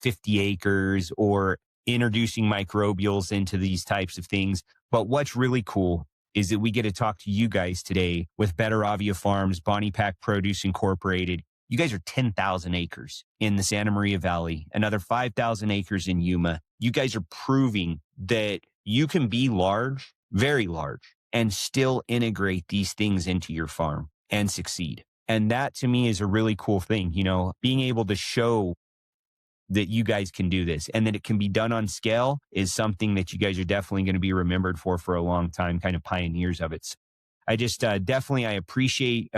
Speaker 2: 50 acres or introducing microbials into these types of things. But what's really cool is that we get to talk to you guys today with Betteravia Farms, BoniPak Produce Incorporated. You guys are 10,000 acres in the Santa Maria Valley, another 5,000 acres in Yuma. You guys are proving that you can be large, very large, and still integrate these things into your farm and succeed. And that to me is a really cool thing, being able to show that you guys can do this and that it can be done on scale is something that you guys are definitely going to be remembered for a long time, kind of pioneers of it. So I just definitely, I appreciate,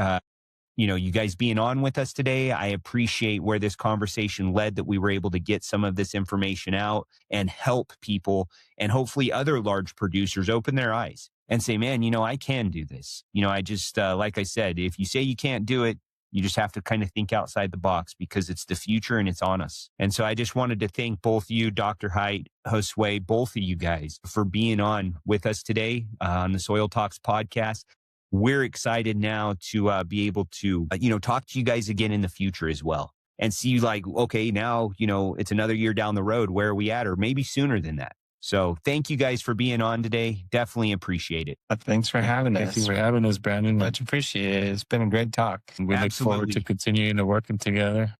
Speaker 2: you guys being on with us today. I appreciate where this conversation led, that we were able to get some of this information out and help people, and hopefully other large producers open their eyes and say, man, I can do this. I just, like I said, if you say you can't do it, you just have to kind of think outside the box, because it's the future and it's on us. And so I just wanted to thank both you, Dr. Hite, Josue, both of you guys for being on with us today on the Soil Talks podcast. We're excited now to be able to, talk to you guys again in the future as well, and see okay, now, it's another year down the road. Where are we at? Or maybe sooner than that. So thank you guys for being on today. Definitely appreciate it.
Speaker 1: Thanks for having us.
Speaker 3: Thank you for having us, Brandon.
Speaker 1: Much appreciated. It's been a great talk.
Speaker 3: We look forward to continuing to working together.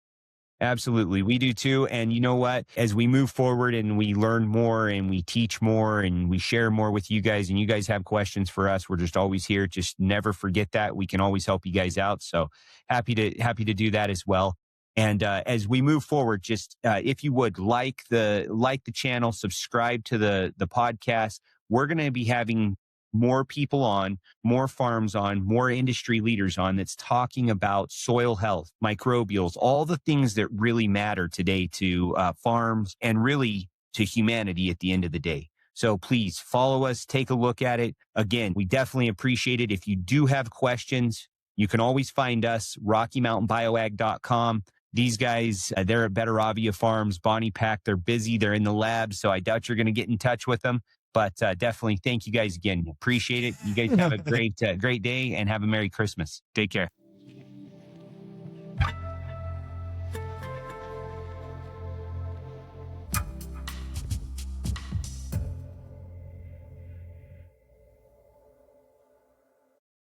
Speaker 2: Absolutely. We do too. And you know what? As we move forward and we learn more and we teach more and we share more with you guys, and you guys have questions for us, we're just always here. Just never forget that. We can always help you guys out. So happy to do that as well. And as we move forward, just if you would like the channel, subscribe to the podcast. We're going to be having more people on, more farms on, more industry leaders on that's talking about soil health, microbials, all the things that really matter today to farms and really to humanity at the end of the day. So please follow us, take a look at it. Again, we definitely appreciate it. If you do have questions, you can always find us, RockyMountainBioAg.com. These guys, they're at Betteravia Farms, BoniPak. They're busy. They're in the lab, so I doubt you're going to get in touch with them. But definitely thank you guys again. Appreciate it. You guys have a great day, and have a Merry Christmas. Take care.